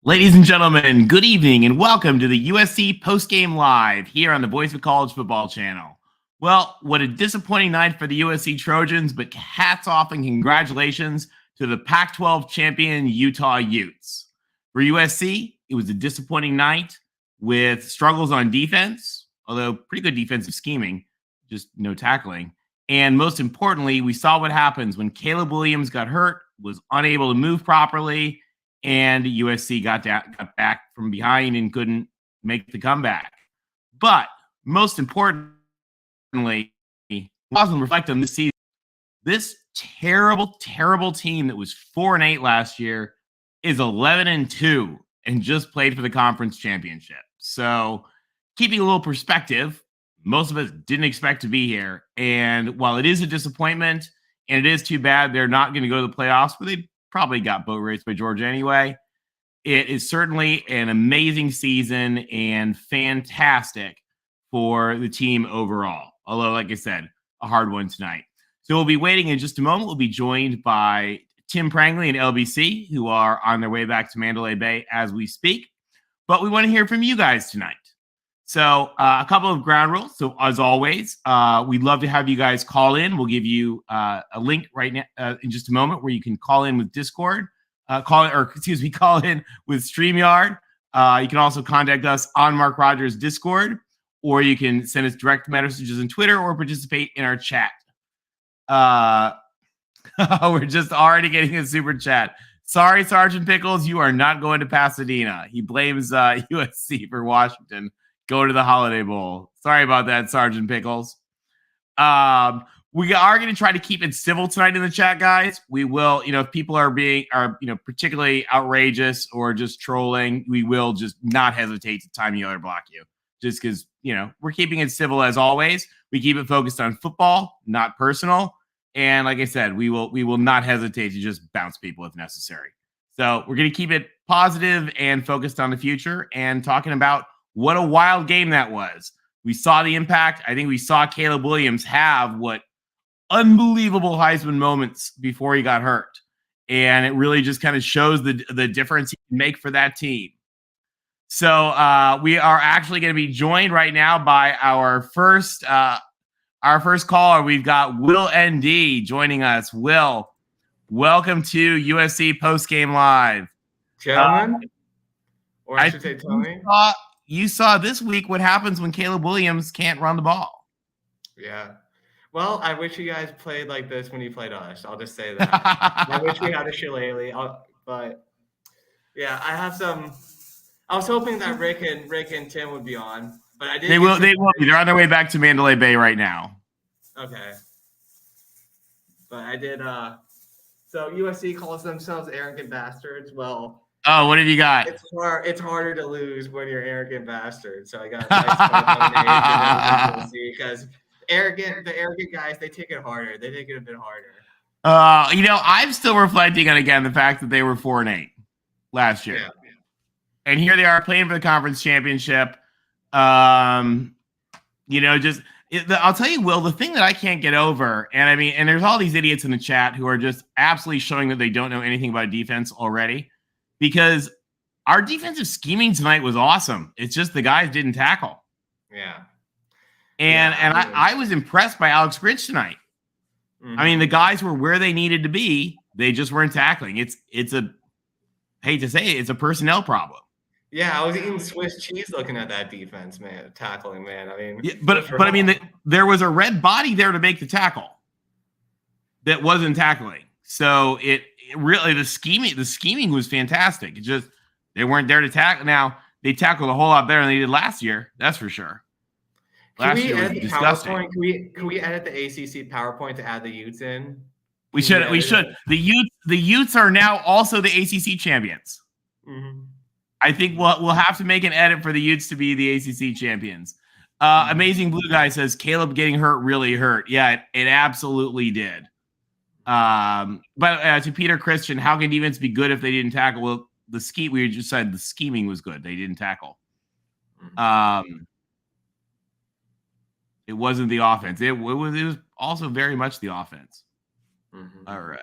Ladies and gentlemen, good evening and welcome to the USC Postgame Live here on the Voice of College Football channel. Well, what a disappointing night for the USC Trojans, but hats off and congratulations to the Pac-12 champion Utah Utes. For USC, it was a disappointing night with struggles on defense, although pretty good defensive scheming, just no tackling. And most importantly, we saw what happens when Caleb Williams got hurt, was unable to move properly, and USC got back from behind and couldn't make the comeback. But most importantly, Wasn't reflect on this season. This terrible, terrible team that was 4-8 last year is 11-2 and just played for the conference championship. So, keeping a little perspective, most of us didn't expect to be here. And while it is a disappointment and it is too bad they're not going to go to the playoffs, but they probably got boat raced by Georgia anyway, it is certainly an amazing season and fantastic for the team overall. Although, like I said, a hard one tonight. So we'll be waiting in just a moment. We'll be joined by Tim Prangley and LBC, who are on their way back to Mandalay Bay as we speak. But we want to hear from you guys tonight. So a couple of ground rules. So as always, we'd love to have you guys call in. We'll give you a link right now in just a moment where you can call in with Discord, call in with StreamYard. You can also contact us on Mark Rogers Discord, or you can send us direct messages on Twitter or participate in our chat. We're just already getting a super chat. Sorry, Sergeant Pickles, you are not going to Pasadena. He blames USC for Washington. Go to the Holiday Bowl. Sorry about that, Sergeant Pickles. We are going to try to keep it civil tonight in the chat, guys. We will, if people are particularly outrageous or just trolling, we will just not hesitate to time you or block you. Just because, we're keeping it civil as always. We keep it focused on football, not personal. And like I said, we will not hesitate to just bounce people if necessary. So we're going to keep it positive and focused on the future and talking about what a wild game that was. We saw the impact. I think we saw Caleb Williams have what unbelievable Heisman moments before he got hurt. And it really just kind of shows the difference he can make for that team. So we are actually going to be joined right now by our first caller. We've got Will ND joining us. Will, welcome to USC Postgame Live. Gentlemen, or I should say Tony. You saw this week what happens when Caleb Williams can't run the ball. Yeah. Well, I wish you guys played like this when you played us. I'll just say that. I wish we had a shillelagh, but yeah, I have some. I was hoping that Rick and Tim would be on, but I didn't. They will be. They're on their way back to Mandalay Bay right now. Okay. But I did. So USC calls themselves arrogant bastards. Well. Oh, what have you got? It's harder to lose when you're arrogant bastard. So I got a nice because the arrogant guys, they take it harder. They take it a bit harder. I'm still reflecting on again the fact that they were 4-8 last year. Yeah. And here they are playing for the conference championship. I'll tell you, Will, the thing that I can't get over, and there's all these idiots in the chat who are just absolutely showing that they don't know anything about defense already. Because our defensive scheming tonight was awesome. It's just the guys didn't tackle. Yeah. I was impressed by Alex Grinch tonight. Mm-hmm. The guys were where they needed to be. They just weren't tackling. It's a personnel problem. Yeah, I was eating Swiss cheese looking at that defense, man. Tackling, man. There was a red body there to make the tackle that wasn't tackling. So it really, the scheming was fantastic. It just, they weren't there to tackle. Now, they tackled a whole lot better than they did last year. That's for sure. Last year was disgusting. Can we edit the ACC PowerPoint to add the Utes in? We should. The Utes are now also the ACC champions. Mm-hmm. I think we'll have to make an edit for the Utes to be the ACC champions. Amazing Blue Guy says Caleb getting hurt really hurt. Yeah, it absolutely did. But to Peter Christian, how can defense be good if they didn't tackle? Well, we just said the scheming was good. They didn't tackle. It wasn't the offense. It was also very much the offense. Mm-hmm. All right.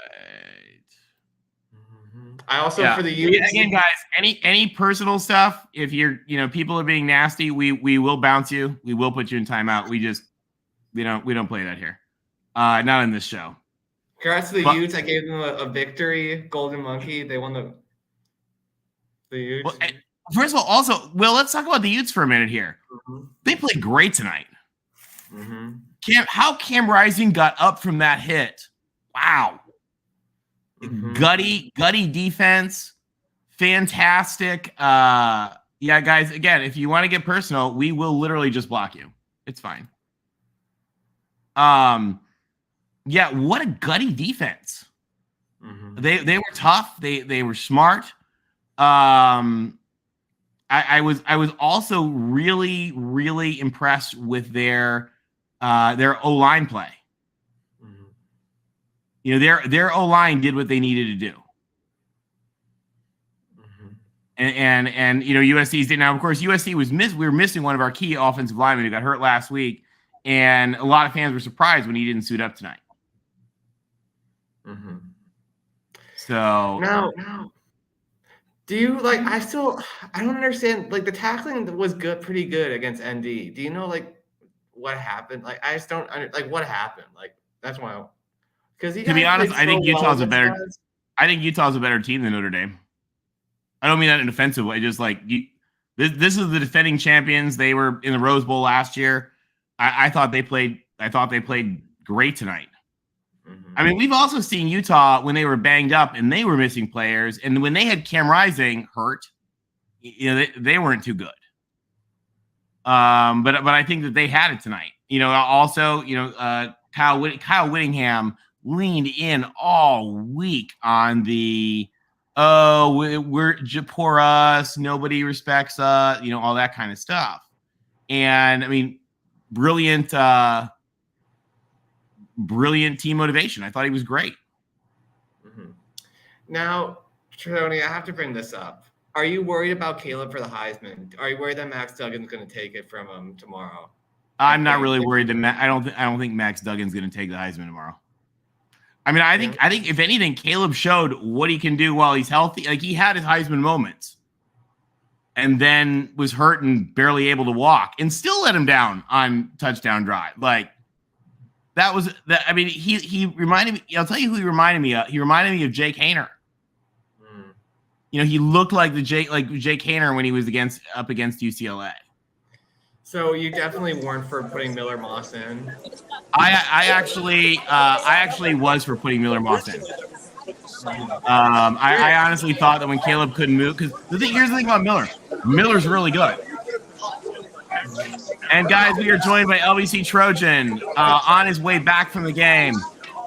Mm-hmm. I also for the Utes again, guys. Any personal stuff? If you're people are being nasty, we will bounce you. We will put you in timeout. We don't play that here. Not in this show. Congrats to the Utes. I gave them a victory. Golden Monkey. They won the Utes. Well, first of all, also, let's talk about the Utes for a minute here. Mm-hmm. They played great tonight. Mm-hmm. How Cam Rising got up from that hit. Wow. Mm-hmm. Gutty defense. Fantastic. Yeah, guys, again, if you want to get personal, we will literally just block you. It's fine. Yeah, what a gutty defense. Mm-hmm. They were tough. They were smart. I was also really, really impressed with their O-line play. Mm-hmm. Their O-line did what they needed to do. Mm-hmm. And USC's did. Now, of course, USC we were missing one of our key offensive linemen who got hurt last week, and a lot of fans were surprised when he didn't suit up tonight. Mm-hmm. So now, do you I don't understand. Like the tackling was pretty good against ND. Do you know what happened? I just don't what happened. That's why. Because to be honest, I think Utah's a better. I think Utah's a better team than Notre Dame. I don't mean that in an offensive way. Just this is the defending champions. They were in the Rose Bowl last year. I thought they played great tonight. Mm-hmm. I mean, we've also seen Utah when they were banged up and they were missing players, and when they had Cam Rising hurt, they weren't too good. But I think that they had it tonight. Also, Kyle Whittingham leaned in all week on the we're poor us, nobody respects us, all that kind of stuff. And I mean, brilliant team motivation. I thought he was great. Mm-hmm. Now, Tony, I have to bring this up. Are you worried about Caleb for the Heisman? Are you worried that Max Duggan's going to take it from him tomorrow? I'm not really worried that I don't think Max Duggan's going to take the Heisman tomorrow. I mean, I think if anything, Caleb showed what he can do while he's healthy. He had his Heisman moments, and then was hurt and barely able to walk, and still let him down on touchdown drive. That was that. I mean, he reminded me. I'll tell you who he reminded me of. He reminded me of Jake Haener. He looked like Jake Haener when he was up against UCLA. So you definitely weren't for putting Miller Moss in. I actually was for putting Miller Moss in. I honestly thought that when Caleb couldn't move, because here's the thing about Miller's really good. And guys, we are joined by LBC Trojan on his way back from the game.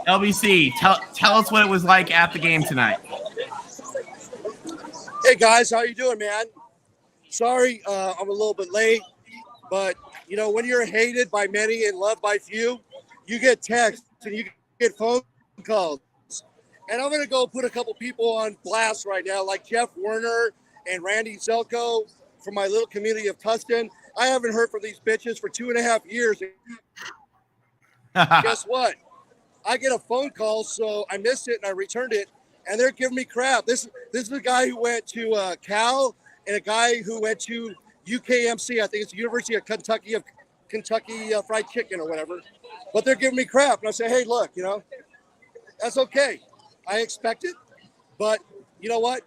LBC, tell us what it was like at the game tonight. Hey guys, how you doing, man? Sorry, I'm a little bit late, but when you're hated by many and loved by few, you get texts and you get phone calls. And I'm gonna go put a couple people on blast right now, like Jeff Werner and Randy Zelko from my little community of Tustin. I haven't heard from these bitches for 2.5 years. Guess what? I get a phone call, so I missed it and I returned it, and they're giving me crap. This is a guy who went to Cal and a guy who went to UKMC. I think it's the University of Kentucky Fried Chicken or whatever. But they're giving me crap, and I say, hey, look, that's okay. I expect it, but you know what?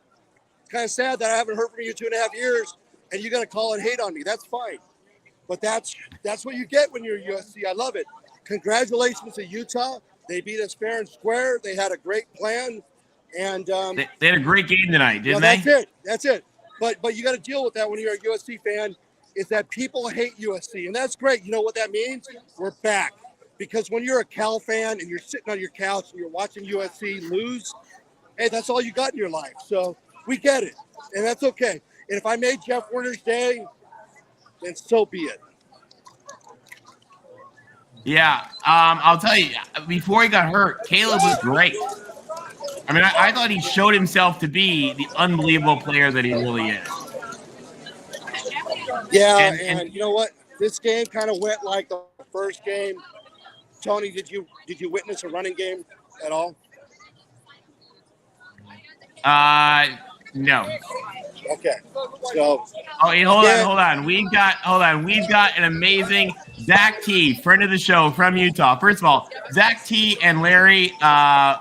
It's kind of sad that I haven't heard from you 2.5 years, and you got to call and hate on me. That's fine, but that's what you get when you're USC. I love it. Congratulations to Utah. They beat us fair and square. They had a great plan, and they had a great game tonight, didn't they? That's it. But you got to deal with that when you're a USC fan. Is that people hate USC, and that's great. You know what that means? We're back. Because when you're a Cal fan and you're sitting on your couch and you're watching USC lose, hey, that's all you got in your life. So we get it, and that's okay. And if I made Jeff Werner's day, then so be it. Yeah, I'll tell you, before he got hurt, Caleb was great. I mean, I thought he showed himself to be the unbelievable player that he really is. Yeah, and you know what? This game kind of went like the first game. Tony, did you witness a running game at all? No. Okay. So. Oh, hey, hold on. We've got an amazing Zach T, friend of the show from Utah. First of all, Zach T and Larry,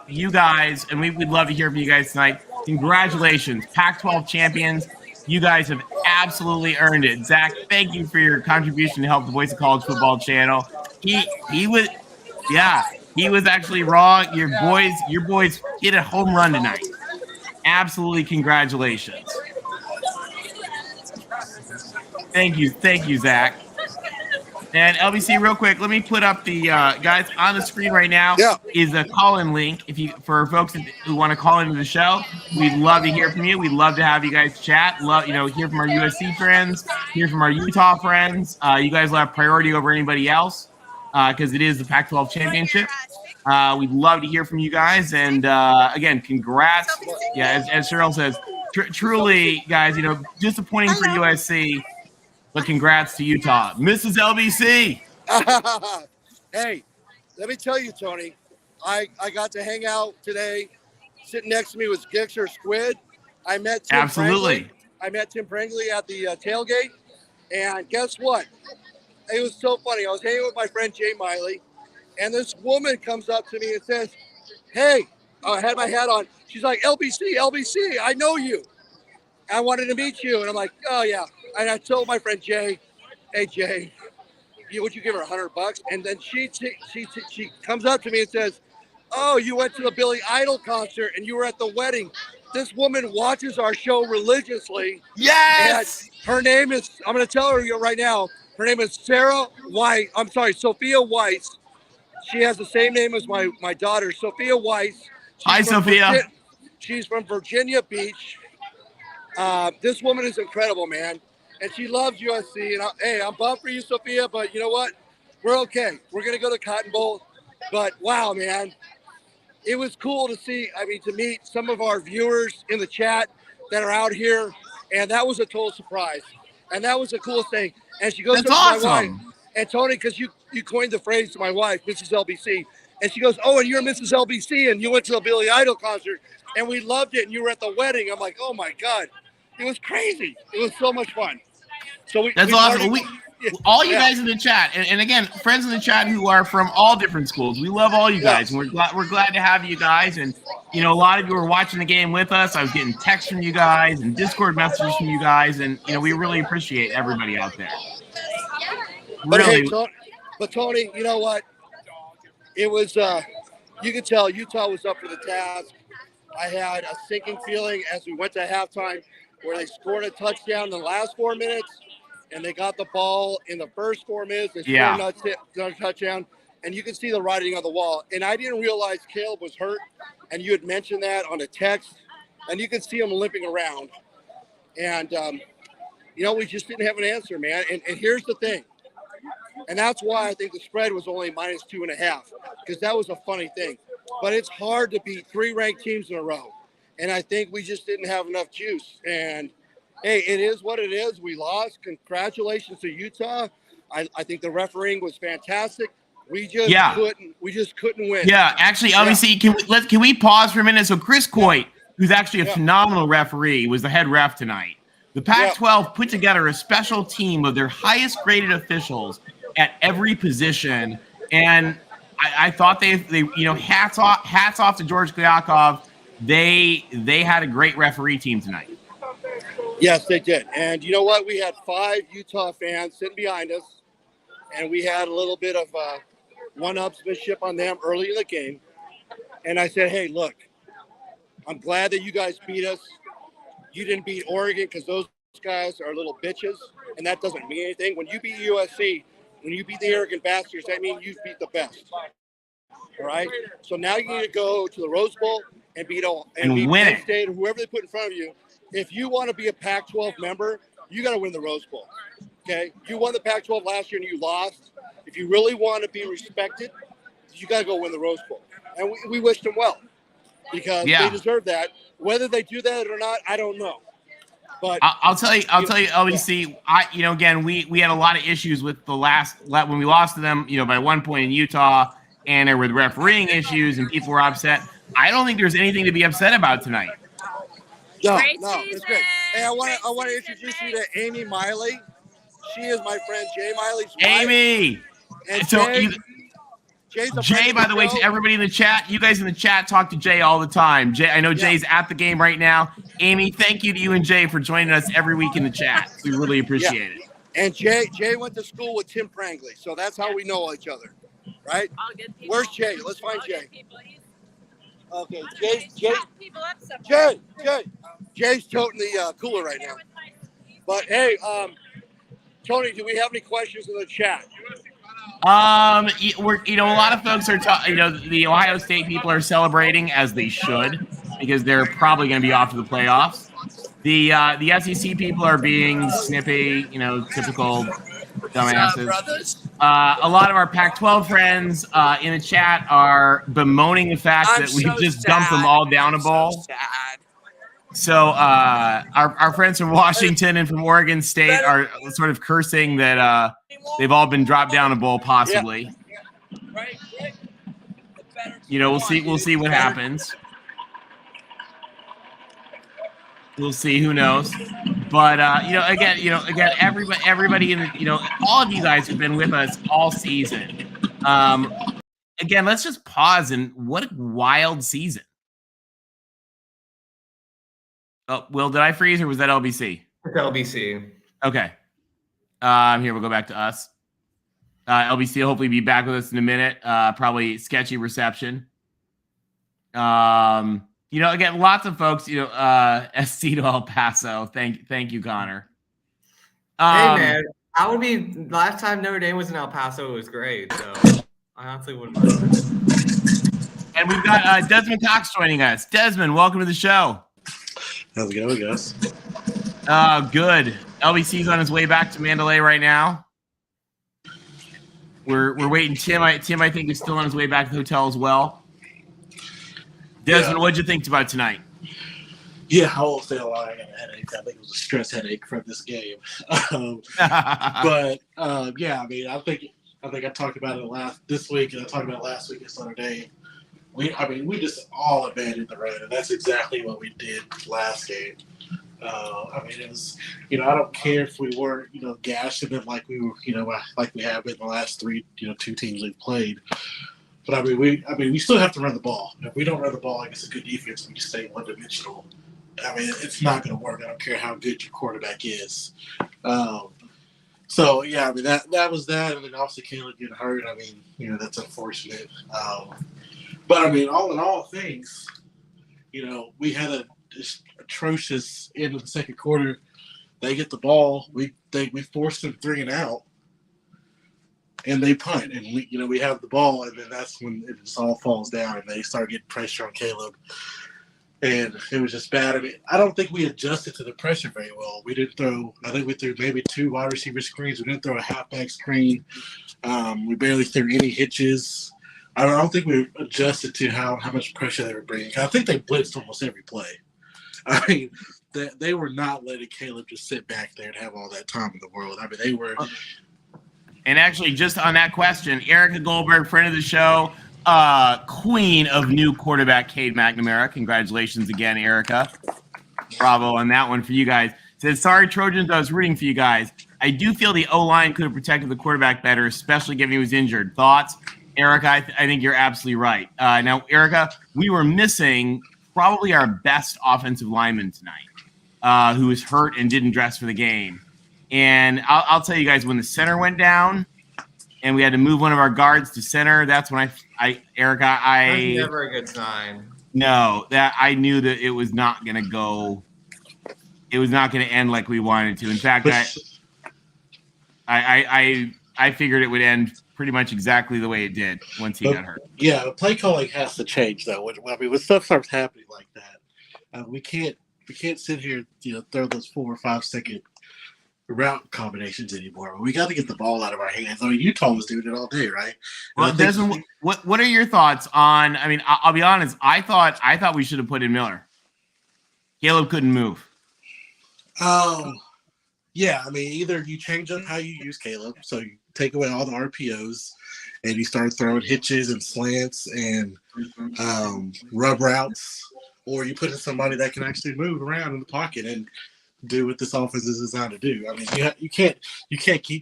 you guys, and we'd love to hear from you guys tonight. Congratulations, Pac-12 champions. You guys have absolutely earned it. Zach, thank you for your contribution to help the Voice of College Football channel. He was actually wrong. Your boys hit a home run tonight. Absolutely, congratulations. Thank you, Zach. And LBC, real quick, let me put up the guys on the screen right now. Yeah. Is a call-in link for folks who want to call into the show. We'd love to hear from you. We'd love to have you guys chat. Hear from our USC friends, hear from our Utah friends. You guys will have priority over anybody else because it is the Pac-12 championship. We'd love to hear from you guys. And again, congrats. Yeah, as Cheryl says, truly, guys, disappointing for USC. But congrats to Utah. Mrs. LBC. Hey, let me tell you, Tony, I got to hang out today. Sitting next to me was Gixxer Squid. I met Tim Absolutely. Prangley at the tailgate. And guess what? It was so funny. I was hanging with my friend Jay Miley, and this woman comes up to me and says, hey, I had my hat on. She's like, LBC, I know you. I wanted to meet you. And I'm like, oh, yeah. And I told my friend Jay, hey, Jay, would you give her $100? And then she comes up to me and says, oh, you went to the Billy Idol concert and you were at the wedding. This woman watches our show religiously. Yes. And her name is, I'm going to tell her right now, her name is Sophia Weiss. She has the same name as my daughter, Sophia Weiss. Hi, Sophia. She's from Virginia Beach. This woman is incredible, man. And she loves USC. And I'm bummed for you, Sophia, but you know what? We're okay. We're going to go to Cotton Bowl. But wow, man, it was cool to meet some of our viewers in the chat that are out here. And that was a total surprise. And that was the coolest thing. And she goes to my wife. And Tony, because you coined the phrase to my wife, Mrs. LBC. And she goes, oh, and you're Mrs. LBC, and you went to the Billy Idol concert, and we loved it, and you were at the wedding. I'm like, oh, my God. It was crazy. It was so much fun. So That's awesome. All you guys in the chat, and again, friends in the chat who are from all different schools. We love all you guys, and we're glad to have you guys. And a lot of you were watching the game with us. I was getting texts from you guys and Discord messages from you guys, and we really appreciate everybody out there. Really. But Tony, you know what? It was you could tell Utah was up for the task. I had a sinking feeling as we went to halftime where they scored a touchdown in the last 4 minutes, and they got the ball in the first 4 minutes. They scored another touchdown, and you can see the writing on the wall. And I didn't realize Caleb was hurt, and you had mentioned that on a text, and you can see him limping around. And, we just didn't have an answer, man. And here's the thing, and that's why I think the spread was only -2.5, because that was a funny thing. But it's hard to beat 3 ranked teams in a row. And I think we just didn't have enough juice. And, hey, it is what it is. We lost. Congratulations to Utah. I think the refereeing was fantastic. We just couldn't win. Yeah, actually, obviously, can we pause for a minute? So Chris Coit, who's actually a phenomenal referee, was the head ref tonight. The Pac-12 put together a special team of their highest graded officials at every position. And I thought they hats off to George Klyakov. They had a great referee team tonight. Yes, they did. And you know what? We had 5 Utah fans sitting behind us, and we had a little bit of one-upsmanship on them early in the game. And I said, hey, look, I'm glad that you guys beat us. You didn't beat Oregon because those guys are little bitches, and that doesn't mean anything. When you beat USC, when you beat the arrogant bastards, that means you beat the best. All right? So now you need to go to the Rose Bowl and beat Penn State or whoever they put in front of you. If you want to be a Pac-12 member, you got to win the Rose Bowl. Okay? You won the Pac-12 last year and you lost. If you really want to be respected, you got to go win the Rose Bowl. And we wished them well because they deserve that. Whether they do that or not, I don't know. But I'll tell you, LBC, again, we had a lot of issues with when we lost to them, by 1 point in Utah, and there were refereeing issues and people were upset. I don't think there's anything to be upset about tonight. No, Great no, it's great. Hey, I want to introduce you to Amy Miley. She is my friend Jay Miley's wife. Amy. And So Jay's a Jay, friend by of the way, show. to everybody in the chat, you guys in the chat talk to Jay all the time. Jay, I know Jay's at the game right now. Amy, thank you to you and Jay for joining us every week in the chat. We really appreciate it. And Jay went to school with Tim Prangley, so that's how we know each other, right? All good people. Where's Jay? Let's find All Jay. good people. Okay, Jay. People up Jay's toting the cooler right now. But hey, Tony, do we have any questions in the chat? We're a lot of folks are the Ohio State people are celebrating, as they should, because they're probably going to be off to the playoffs. The SEC people are being snippy, typical dumbasses. A lot of our Pac-12 friends in the chat are bemoaning the fact that we just dumped them all down a bowl. So our friends from Washington and from Oregon State are sort of cursing that they've all been dropped down a bowl, possibly. We'll see what happens. We'll see. Who knows? But again, everybody in all of you guys have been with us all season. Again, let's just pause and what a wild season. Oh, Will, did I freeze or was that LBC? It's LBC. Okay. Here we'll go back to us. LBC will hopefully be back with us in a minute. Probably sketchy reception. Again, lots of folks, SC to El Paso. Thank you, Connor. Hey man, I would be last time Notre Dame was in El Paso, it was great. So I honestly wouldn't mind. And we've got Desmond Cox joining us. Desmond, welcome to the show. How's it going, guys? Good. LBC's on his way back to Mandalay right now. We're waiting. Tim, I think, is still on his way back to the hotel as well. Desmond, what'd you think about tonight? Yeah, I won't say a lie. I got a headache. I think it was a stress headache from this game. Yeah, I mean, I think I talked about it this week, and I talked about it last week against Notre Dame. We just all abandoned the run, and that's exactly what we did last game. It was, I don't care if we weren't, gashing them like we were, like we have been the last two teams we've played. But we still have to run the ball. If we don't run the ball against a good defense, we just stay one-dimensional. It's not going to work. I don't care how good your quarterback is. That was that. And then obviously Caleb getting hurt. That's unfortunate. But all in all things, we had a atrocious end of the second quarter. They get the ball. We forced them 3 and out. And they punt, and we have the ball, and then that's when it just all falls down, and they start getting pressure on Caleb, and it was just bad. I don't think we adjusted to the pressure very well. We didn't throw. I think we threw maybe 2 wide receiver screens. We didn't throw a halfback screen. We barely threw any hitches. I don't think we adjusted to how much pressure they were bringing. I think they blitzed almost every play. They were not letting Caleb just sit back there and have all that time in the world. They were. And actually, just on that question, Erica Goldberg, friend of the show, queen of new quarterback Cade McNamara. Congratulations again, Erica. Bravo on that one for you guys. Says, sorry, Trojans, I was rooting for you guys. I do feel the O-line could have protected the quarterback better, especially given he was injured. Thoughts? Erica, I think you're absolutely right. Now, Erica, we were missing probably our best offensive lineman tonight, who was hurt and didn't dress for the game. And I'll tell you guys, when the center went down and we had to move one of our guards to center, that's when Erica, That's never a good sign. No, that I knew that it was not going to go. It was not going to end like we wanted to. In fact, I figured it would end pretty much exactly the way it did once he got hurt. Yeah, the play calling has to change though. When stuff starts happening like that, we can't sit here, throw those 4 or 5 second route combinations anymore. We got to get the ball out of our hands. Utah was doing it all day, right? Well, Desmond, what are your thoughts on? I'll be honest. I thought we should have put in Miller. Caleb couldn't move. Oh, yeah. Either you change up how you use Caleb, so you take away all the RPOs, and you start throwing hitches and slants and rub routes, or you put in somebody that can actually move around in the pocket and do what this offense is designed to do. I mean, you can't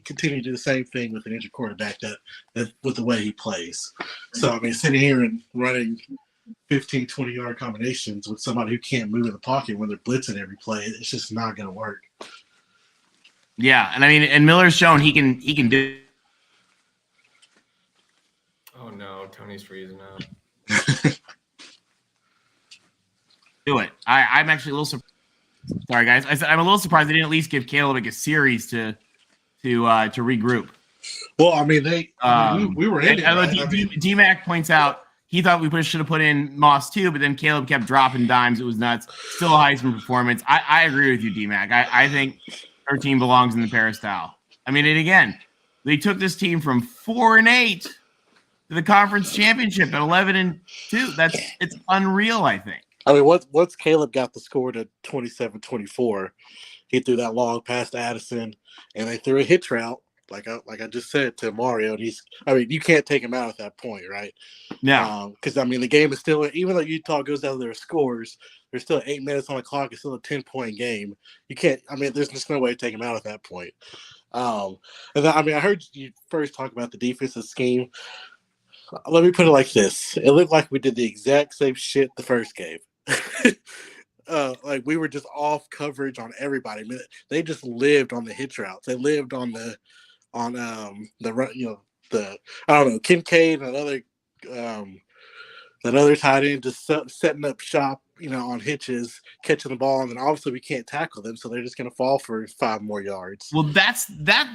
continue to do the same thing with an injured quarterback that with the way he plays. So I mean, sitting here and running 15, 20-yard combinations with somebody who can't move in the pocket when they're blitzing every play, it's just not going to work. Yeah, and I mean, and Miller's shown he can do. Oh no, Tony's freezing up. Do it. I'm actually a little surprised. Sorry, guys. I'm a little surprised they didn't at least give Caleb like a series to regroup. Well, I mean, we were in it. Right? D-Mac points out he thought we should have put in Moss too, but then Caleb kept dropping dimes. It was nuts. Still a Heisman performance. I agree with you, D-Mac. I think our team belongs in the peristyle. I mean, and again, they took this team from 4-8 to the conference championship at 11-2. It's unreal, I think. I mean, once Caleb got the score to 27-24, he threw that long pass to Addison, and they threw a hitch route, like I just said, to Mario. And you can't take him out at that point, right? No. Because, I mean, the game is still, even though Utah goes down their scores, there's still 8 minutes on the clock. It's still a 10-point game. You can't, I mean, there's just no way to take him out at that point. And then, I mean, I heard you first talk about the defensive scheme. Let me put it like this. It looked like we did the exact same shit the first game. Like we were just off coverage on everybody. I mean, they just lived on the hitch routes. They lived on the I don't know, Kincaid and that other tight end just setting up shop, on hitches, catching the ball, and then obviously we can't tackle them, so they're just going to fall for 5 more yards. Well, that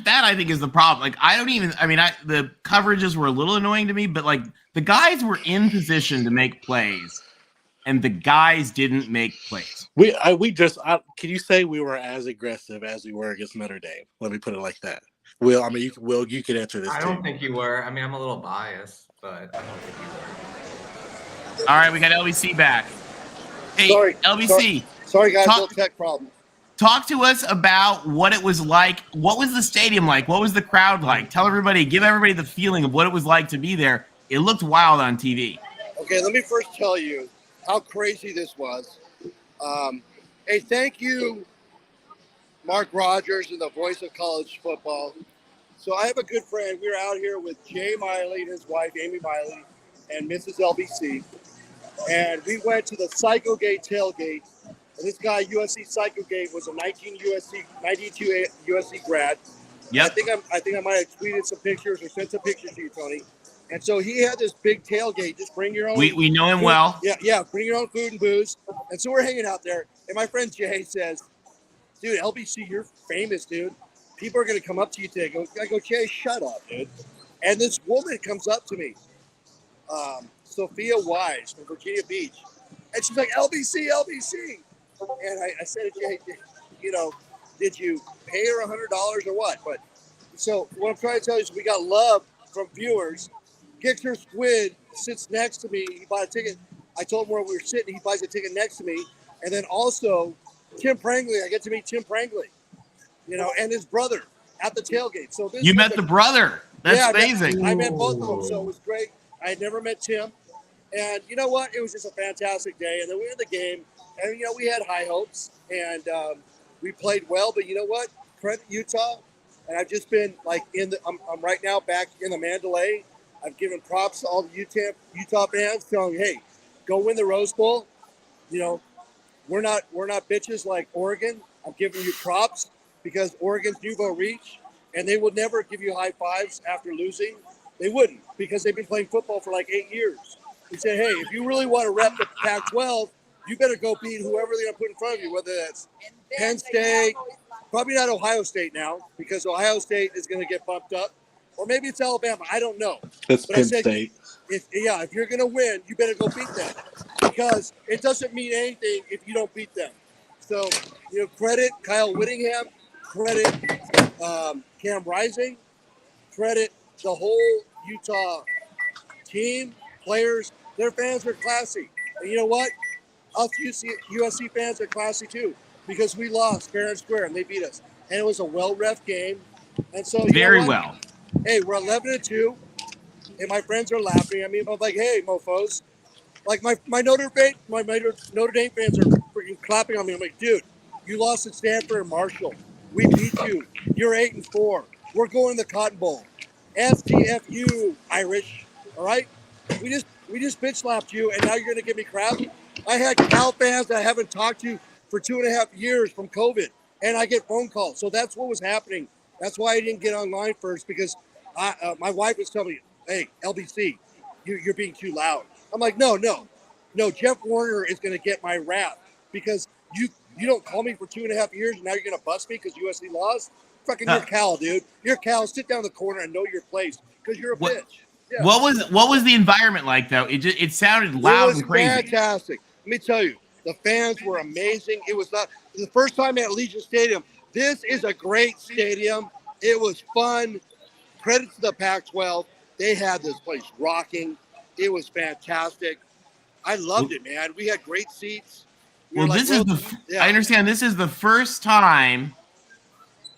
I think is the problem. Like the coverages were a little annoying to me, but like the guys were in position to make plays, and the guys didn't make plays. Can you say we were as aggressive as we were against Notre Dame? Let me put it like that. Will, I mean, you could answer this. I don't think you were. I mean, I'm a little biased, but I don't think you were. All right, we got LBC back. Hey, Sorry, LBC. Sorry, guys, no tech problem. Talk to us about what it was like. What was the stadium like? What was the crowd like? Give everybody the feeling of what it was like to be there. It looked wild on TV. Okay, let me first tell you how crazy this was. Hey, thank you, Mark Rogers and the voice of college football. So I have a good friend. We were out here with Jay Miley and his wife, Amy Miley, and Mrs. LBC. And we went to the Psychogate tailgate. And this guy, USC Psychogate, was a 92 USC grad. Yep. I think I might have tweeted some pictures or sent some pictures to you, Tony. And so he had this big tailgate. Just bring your own. We know him food. well. Yeah. Bring your own food and booze. And so we're hanging out there. And my friend Jay says, "Dude, LBC, you're famous, dude. People are going to come up to you today." I go, "Jay, shut up, dude." And this woman comes up to me, Sophia Wise from Virginia Beach. And she's like, LBC. And I said to Jay, did you pay her $100 or what? But so what I'm trying to tell you is we got love from viewers. Gixer Squid sits next to me. He bought a ticket. I told him where we were sitting. He buys a ticket next to me. And then also Tim Prangley. I get to meet Tim Prangley, and his brother at the tailgate. So you met the brother. That's amazing. I met both of them. So it was great. I had never met Tim. And you know what? It was just a fantastic day. And then we were in the game. And, we had high hopes. And we played well. But you know what? Credit Utah. And I've just been like I'm right now back in the Mandalay. I've given props to all the Utah fans, telling them, hey, go win the Rose Bowl. We're not bitches like Oregon. I'm giving you props because Oregon's nouveau reach, and they would never give you high fives after losing. They wouldn't, because they've been playing football for like 8 years. We said, hey, if you really want to rep the Pac-12, you better go beat whoever they're going to put in front of you, whether that's Penn State, probably not Ohio State now, because Ohio State is going to get bumped up, or maybe it's Alabama. I don't know. That's Penn State. If you're going to win, you better go beat them, because it doesn't mean anything if you don't beat them. So, credit Kyle Whittingham, credit Cam Rising, credit the whole Utah team, players. Their fans are classy. And you know what? Us USC fans are classy too, because we lost fair and square and they beat us. And it was a well-ref game. And so very well. Hey, we're 11-2, and my friends are laughing at me. I'm like, hey, mofos, Like my Notre Dame fans are freaking clapping on me. I'm like, dude, you lost at Stanford and Marshall. We beat you. You're 8-4. We're going to the Cotton Bowl. STFU, Irish. All right. We just bitch slapped you, and now you're gonna give me crap. I had Cal fans that I haven't talked to for 2.5 years from COVID, and I get phone calls. So that's what was happening. That's why I didn't get online first, because my wife was telling me, "Hey, LBC, you're being too loud." I'm like, no. Jeff Warner is going to get my wrath because you don't call me for 2.5 years, and now you're going to bust me because USC lost. Fucking you're Cal, dude. You're Cal. Sit down in the corner and know your place because you're a bitch. Yeah. What was the environment like though? It sounded loud and crazy. Fantastic. Let me tell you, the fans were amazing. It was the first time at Allegiant Stadium. This is a great stadium. It was fun. Credit to the Pac-12. They had this place rocking. It was fantastic. I loved it, man. We had great seats. I understand this is the first time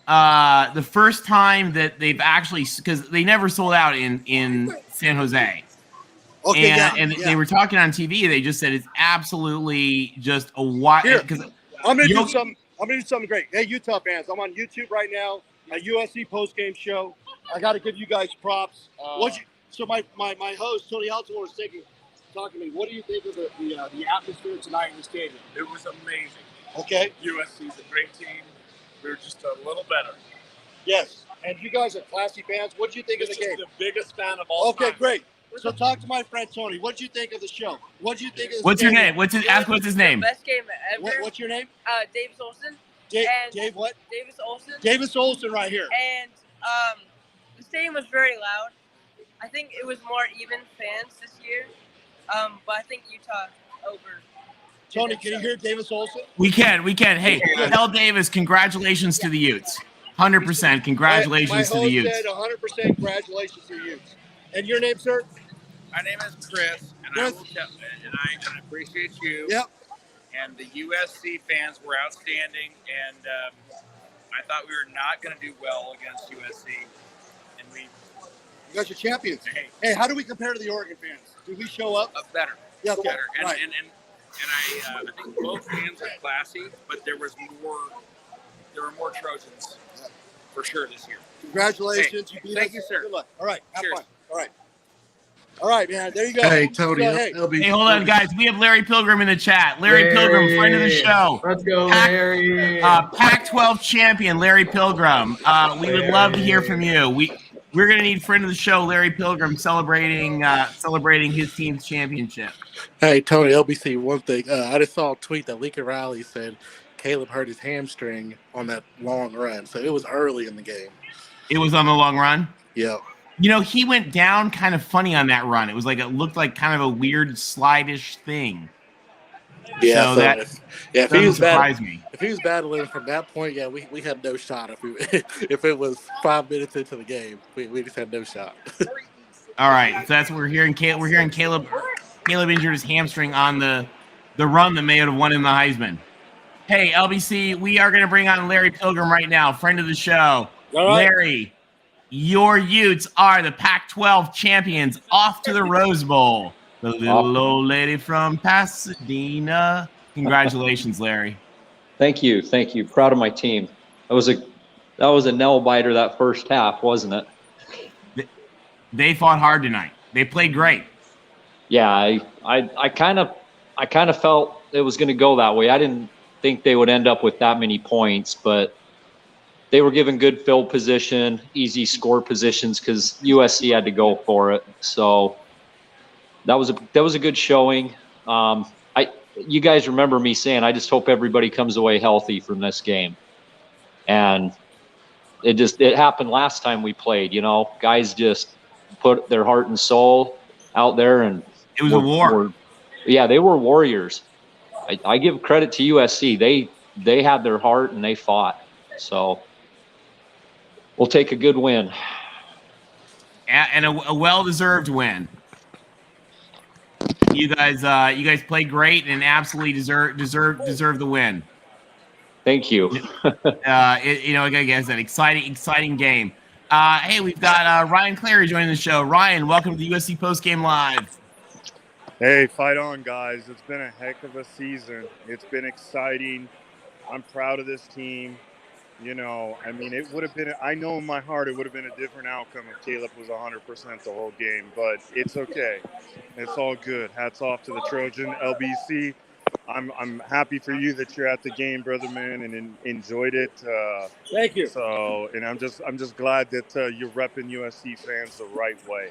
that they've actually, because they never sold out in San Jose. Okay, they were talking on TV. They just said it's absolutely just a wild. I'm gonna do something great. Hey, Utah fans, I'm on YouTube right now. My USC postgame show. I got to give you guys props. So my host Tony Alton was talking to me. What do you think of the atmosphere tonight in the stadium? It was amazing. Okay. USC's a great team. We were just a little better. Yes. And you guys are classy fans. What do you think of the game? The biggest fan of all time. Okay, great. So talk to my friend Tony. What do you think of the show? What do you think of the What's your name? What's his name? Best game ever. What's your name? Davis Olson. Dave what? Davis Olson. Davis Olson right here. And the stadium was very loud. I think it was more even fans this year. But I think Utah over. Tony, can you hear Davis Olson? We can. Hey, tell Davis congratulations to the Utes. 100% congratulations to the Utes. My host said 100% congratulations to the Utes. And your name, sir? My name is Chris, and I appreciate you. Yep. And the USC fans were outstanding, and I thought we were not going to do well against USC, and we. You guys are champions. Hey, how do we compare to the Oregon fans? Did we show up? Better. Yeah, okay. Better. And, right. and I think both fans are classy, but there were more Trojans for sure this year. Congratulations. Hey, thank you, sir. Good luck. All right. Have Cheers. fun. All right, man. There you go. Hey, Tony. Hey, hold on, guys. We have Larry Pilgrim in the chat. Larry Pilgrim, friend of the show. Let's go, Larry. Pac-12 champion, Larry Pilgrim. We would love to hear from you. We're going to need friend of the show, Larry Pilgrim, celebrating his team's championship. Hey, Tony, LBC, one thing. I just saw a tweet that Lincoln Riley said Caleb hurt his hamstring on that long run. So it was early in the game. It was on the long run? Yeah. You know, he went down kind of funny on that run. It looked like kind of a weird slide-ish thing. Yeah, so if he was surprise me. If he was battling from that point, yeah, we had no shot. If it was 5 minutes into the game, we just had no shot. All right, so that's what we're hearing. We're hearing Caleb injured his hamstring on the run that may have won him the Heisman. Hey, LBC, we are going to bring on Larry Pilgrim right now, friend of the show. All right. Larry, your Utes are the Pac-12 champions, off to the Rose Bowl. The little old lady from Pasadena. Congratulations, Larry. Thank you. Proud of my team. That was a nail biter that first half, wasn't it? They fought hard tonight. They played great. Yeah, I kind of felt it was going to go that way. I didn't think they would end up with that many points, but they were given good field position, easy score positions because USC had to go for it. So that was a good showing. You guys remember me saying I just hope everybody comes away healthy from this game, and it happened last time we played. You know, guys just put their heart and soul out there, and it was a war. They were warriors. I give credit to USC. They had their heart and they fought. So we'll take a good win. And a well-deserved win. You guys played great and absolutely deserve the win. Thank you. I guess an exciting game. Hey, we've got Ryan Clary joining the show. Ryan, welcome to the USC Postgame Live. Hey, fight on, guys. It's been a heck of a season. It's been exciting. I'm proud of this team. You know, I mean, it would have been, I know in my heart it would have been a different outcome if Caleb was 100% the whole game, but it's okay. It's all good. Hats off to the Trojan LBC. I'm happy for you that you're at the game, brother man, and enjoyed it. Thank you. So, and I'm just glad that you're repping USC fans the right way.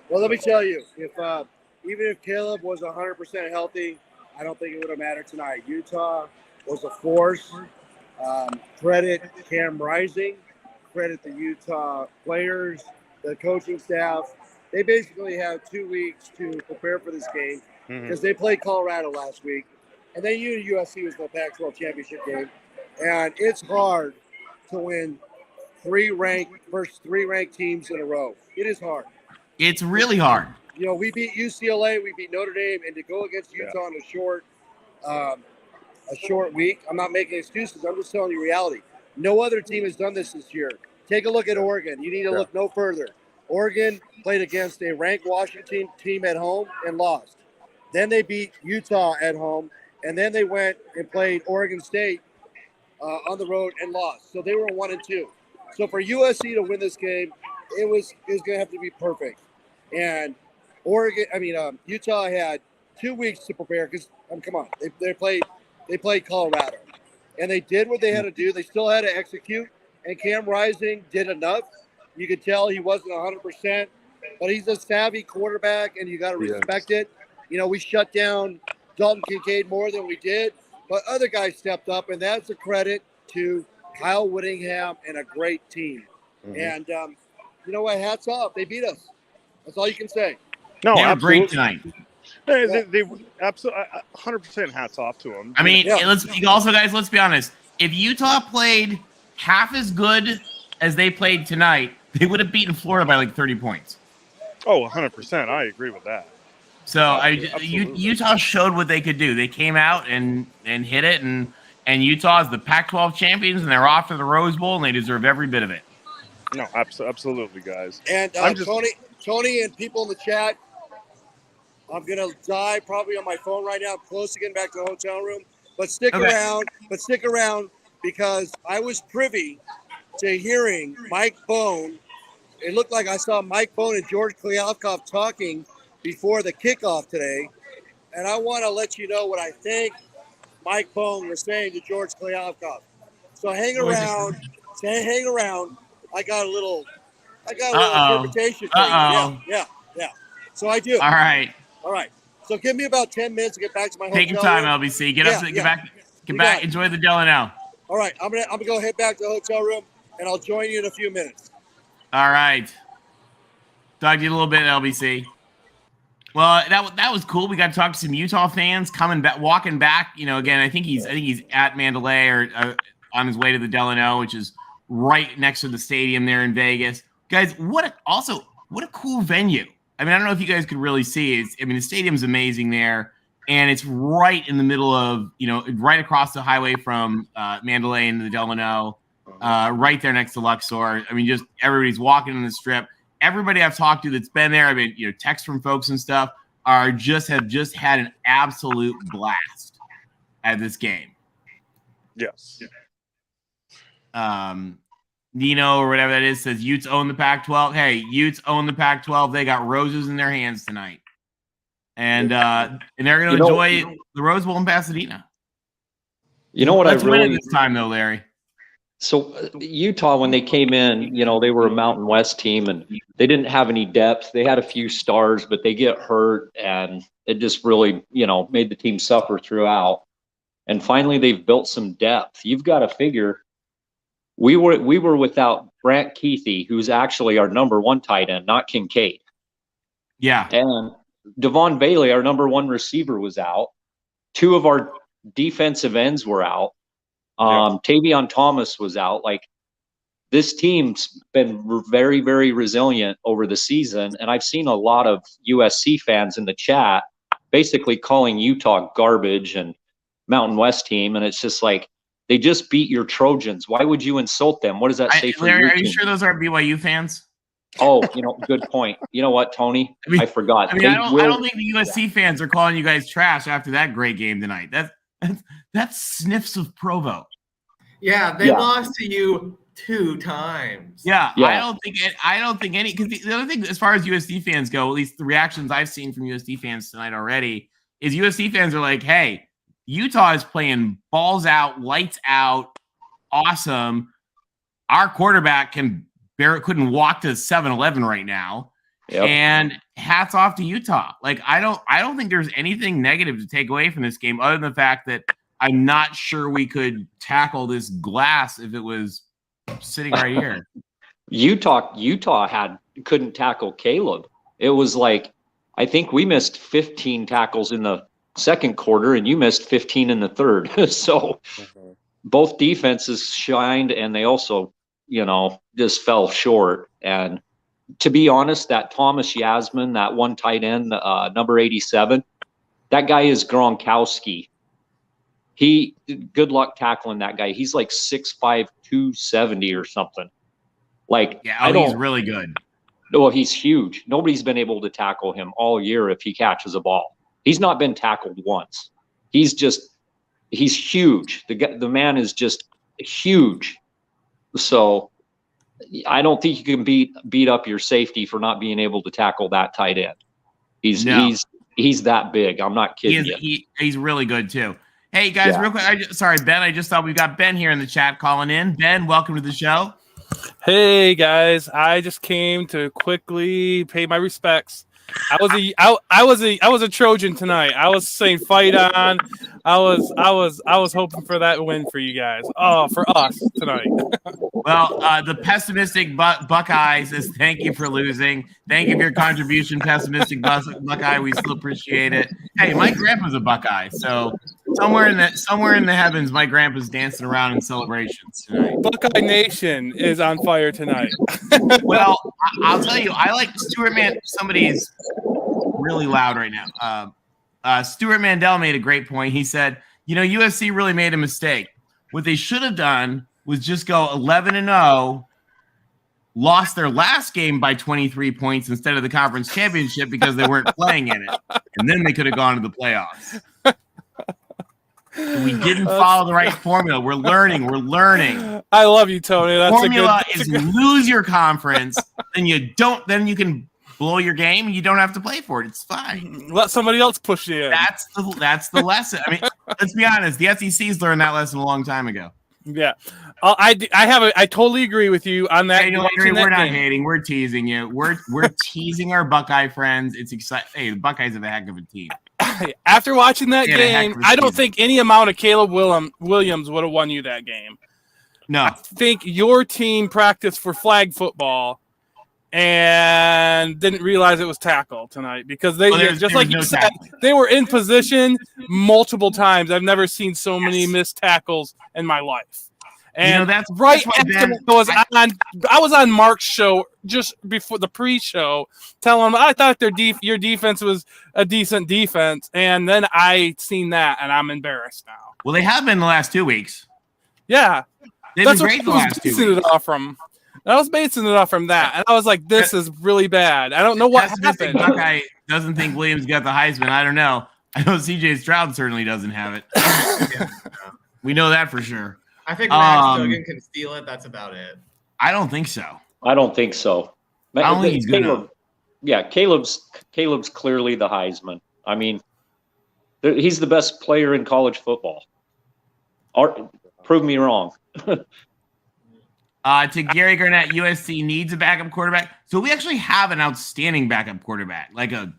Well, let me tell you, if even if Caleb was 100% healthy, I don't think it would have mattered tonight. Utah was a force. Credit Cam Rising, credit the Utah players, the coaching staff. They basically have 2 weeks to prepare for this game because they played Colorado last week, and then USC was the Pac-12 championship game, and it's hard to win first three ranked teams in a row. It is hard. It's really hard. You know, we beat UCLA, we beat Notre Dame, and to go against Utah in a short week. I'm not making excuses. I'm just telling you reality. No other team has done this year. Take a look at Oregon. You need to look no further. Oregon played against a ranked Washington team at home and lost. Then they beat Utah at home, and then they went and played Oregon State on the road and lost. So they were 1-2. So for USC to win this game, it was going to have to be perfect. And Utah had 2 weeks to prepare because come on, they played Colorado, and they did what they had to do. They still had to execute, and Cam Rising did enough. You could tell he wasn't 100%, but he's a savvy quarterback, and you got to respect it. You know, we shut down Dalton Kincaid more than we did, but other guys stepped up, and that's a credit to Kyle Whittingham and a great team. And you know what? Hats off. They beat us. That's all you can say. No, they were great tonight. They absolutely 100% hats off to them. I mean, let's be honest. If Utah played half as good as they played tonight, they would have beaten Florida by like 30 points. Oh, 100%. I agree with that. So Utah showed what they could do. They came out and hit it, and Utah is the Pac-12 champions, and they're off to the Rose Bowl, and they deserve every bit of it. No, absolutely, guys. And Tony and people in the chat, I'm going to die probably on my phone right now. I'm close to getting back to the hotel room. But stick around because I was privy to hearing Mike Bone. It looked like I saw Mike Bone and George Kliavkoff talking before the kickoff today. And I want to let you know what I think Mike Bone was saying to George Kliavkoff. So hang around. I got a little interpretation for you. Yeah. So I do. All right. So give me about 10 minutes to get back to my hotel. Take your time, room. LBC. Get back. Enjoy the Delano. All right. I'm gonna go head back to the hotel room, and I'll join you in a few minutes. All right. Talk to you a little bit, LBC. Well, that was cool. We got to talk to some Utah fans walking back. You know, again, I think he's at Mandalay or on his way to the Delano, which is right next to the stadium there in Vegas. Guys, what a cool venue. I mean, I don't know if you guys could really see it. The stadium's amazing there, and it's right in the middle of, right across the highway from Mandalay into the Delano, right there next to Luxor. I mean, just everybody's walking in the strip. Everybody I've talked to that's been there, texts from folks and stuff have just had an absolute blast at this game. Yes. Nino or whatever that is says Utes own the Pac-12. Hey, Utes own the Pac-12. They got roses in their hands tonight, and they're going to enjoy the Rose Bowl in Pasadena. You know what? Let's win it this time, though, Larry. So Utah, when they came in, they were a Mountain West team, and they didn't have any depth. They had a few stars, but they get hurt, and it just really, made the team suffer throughout. And finally, they've built some depth. You've got to figure. We were without Brant Keithy, who's actually our number one tight end, not Kincaid. Yeah. And Devon Bailey, our number one receiver, was out. 2 of our defensive ends were out. Tavion Thomas was out. Like, this team's been very, very resilient over the season. And I've seen a lot of USC fans in the chat basically calling Utah garbage and Mountain West team. And it's just like, they just beat your Trojans. Why would you insult them? What does that say for Larry, your are you team? sure those aren't BYU fans? Oh, good point. You know what, Tony? I forgot. I don't think the USC fans are calling you guys trash after that great game tonight. That's sniffs of Provo. Yeah, they lost to you 2 times. Yeah. I don't think any, because the other thing, as far as USC fans go, at least the reactions I've seen from USC fans tonight already, is USC fans are like, hey, Utah is playing balls out, lights out, awesome. Our quarterback couldn't walk to 7-Eleven right now. Yep. And hats off to Utah. Like, I don't think there's anything negative to take away from this game other than the fact that I'm not sure we could tackle this glass if it was sitting right here. Utah couldn't tackle Caleb. It was like, I think we missed 15 tackles in the second quarter and you missed 15 in the third. So both defenses shined, and they also, just fell short. And to be honest, that Thomas Yasmin, that one tight end, number 87, that guy is Gronkowski. Good luck tackling that guy. He's like 6'5", 270 or something. Like, he's really good. Well, he's huge. Nobody's been able to tackle him all year if he catches a ball. He's not been tackled once. He's huge. The man is just huge. So I don't think you can beat up your safety for not being able to tackle that tight end. He's that big. I'm not kidding you. He's really good too. Hey guys, real quick. Sorry, Ben. I just thought we've got Ben here in the chat calling in. Ben, welcome to the show. Hey guys, I just came to quickly pay my respects. I was a Trojan tonight. I was saying fight on. I was hoping for that win for you guys. Oh, for us tonight. Well, the pessimistic Buckeye says thank you for losing. Thank you for your contribution, pessimistic Buckeye. We still appreciate it. Hey, my grandpa's a Buckeye, so somewhere in the heavens, my grandpa's dancing around in celebrations tonight. Buckeye Nation is on fire tonight. Well, I'll tell you, I like Stuart somebody's really loud right now. Stuart Mandel made a great point. He said, USC really made a mistake. What they should have done was just go 11-0, lost their last game by 23 points instead of the conference championship because they weren't playing in it. And then they could have gone to the playoffs. We didn't follow the right formula. We're learning. I love you, Tony. That's formula is lose your conference, then you can blow your game and you don't have to play for it. It's fine. Let somebody else push you in. That's the lesson. I mean, let's be honest. The SEC's learned that lesson a long time ago. Yeah. I totally agree with you on that. Hey, we're not hating. We're teasing you. We're teasing our Buckeye friends. It's exciting. Hey, the Buckeyes have a heck of a team. After watching that game, I don't think any amount of Caleb Williams would have won you that game. No. I think your team practiced for flag football and didn't realize it was tackle tonight because they said, they were in position multiple times. I've never seen so many missed tackles in my life. And that's after I was on Mark's show just before the pre-show, telling him I thought your defense was a decent defense, and then I seen that, and I'm embarrassed now. Well, they have been the last 2 weeks. Yeah, that's what I was basing it off from. I was basing it off from that, and I was like, "This is really bad." I don't know what happened. Buckeye doesn't think Williams got the Heisman. I don't know. I know C.J. Stroud certainly doesn't have it. We know that for sure. I think Max Duggan can steal it. That's about it. I don't think so. I don't think so. I don't think he's good. Yeah, Caleb's clearly the Heisman. I mean, he's the best player in college football. Prove me wrong. To Gary Garnett, USC needs a backup quarterback. So we actually have an outstanding backup quarterback, like a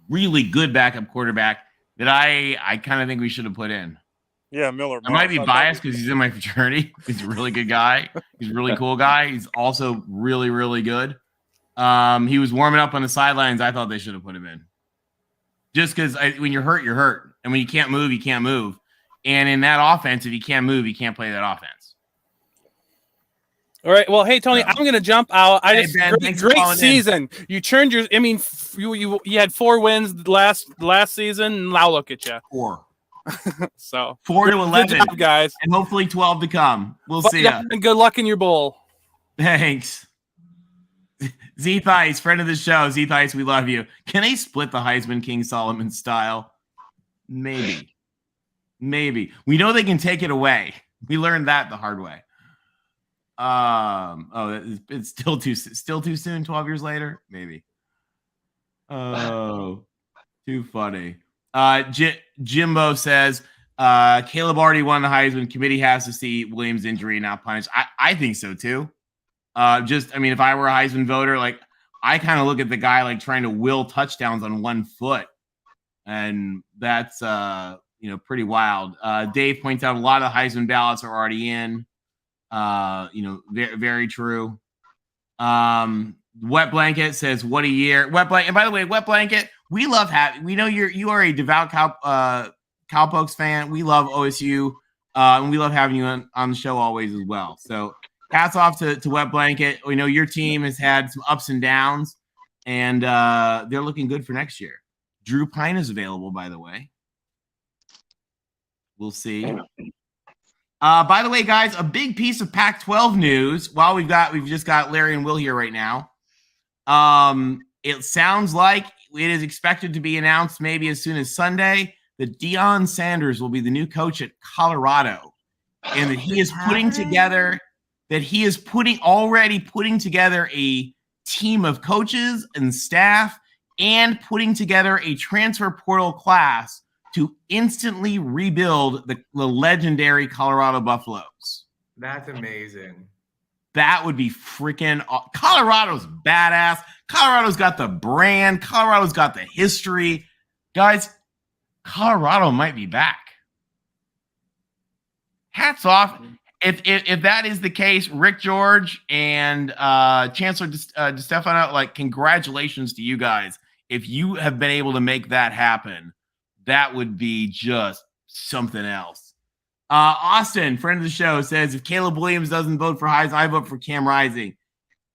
really good backup quarterback that I kind of think we should have put in. Yeah, Miller. I might be biased because he's in my fraternity. He's a really good guy. He's a really cool guy. He's also really, really good. He was warming up on the sidelines. I thought they should have put him in. Just because when you're hurt, you're hurt. And when you can't move, you can't move. And in that offense, if you can't move, you can't play that offense. All right. Well, hey, Tony, I'm going to jump out. Great season. In. You turned your – I mean, you had 4 wins last season, and now look at you. 4. So 4 to 11, good job, guys, and hopefully 12 to come. We'll see ya. And good luck in your bowl. Thanks. Z-Thice, friend of the show. Z-Thice, we love you. Can they split the Heisman King Solomon style? Maybe. We know they can take it away. We learned that the hard way. It's still too soon. 12 years later, maybe. Oh, too funny. Jimbo says Caleb already won the Heisman. Committee has to see Williams' injury now punished. I think so too. If I were a Heisman voter, like I kind of look at the guy like trying to will touchdowns on one foot, and that's pretty wild. Dave points out a lot of the Heisman ballots are already in. Very, very true. Wet Blanket says, "What a year!" Wet Blanket, and by the way, Wet Blanket, we love having. We know you are a devout Cowpokes fan. We love OSU, and we love having you on the show always as well. So, hats off to Wet Blanket. We know your team has had some ups and downs, and they're looking good for next year. Drew Pine is available, by the way. We'll see. By the way, guys, a big piece of Pac-12 news. While we've just got Larry and Will here right now. It sounds like it is expected to be announced maybe as soon as Sunday that Deion Sanders will be the new coach at Colorado, and that he is already putting together a team of coaches and staff, and putting together a transfer portal class to instantly rebuild the legendary Colorado Buffaloes. That's amazing. That would be freaking Colorado's badass. Colorado's got the brand. Colorado's got the history. Guys, Colorado might be back. Hats off. If that is the case, Rick George and Chancellor DeStefano, like, congratulations to you guys. If you have been able to make that happen, that would be just something else. Austin, friend of the show, says, if Caleb Williams doesn't vote for Heisman, I vote for Cam Rising.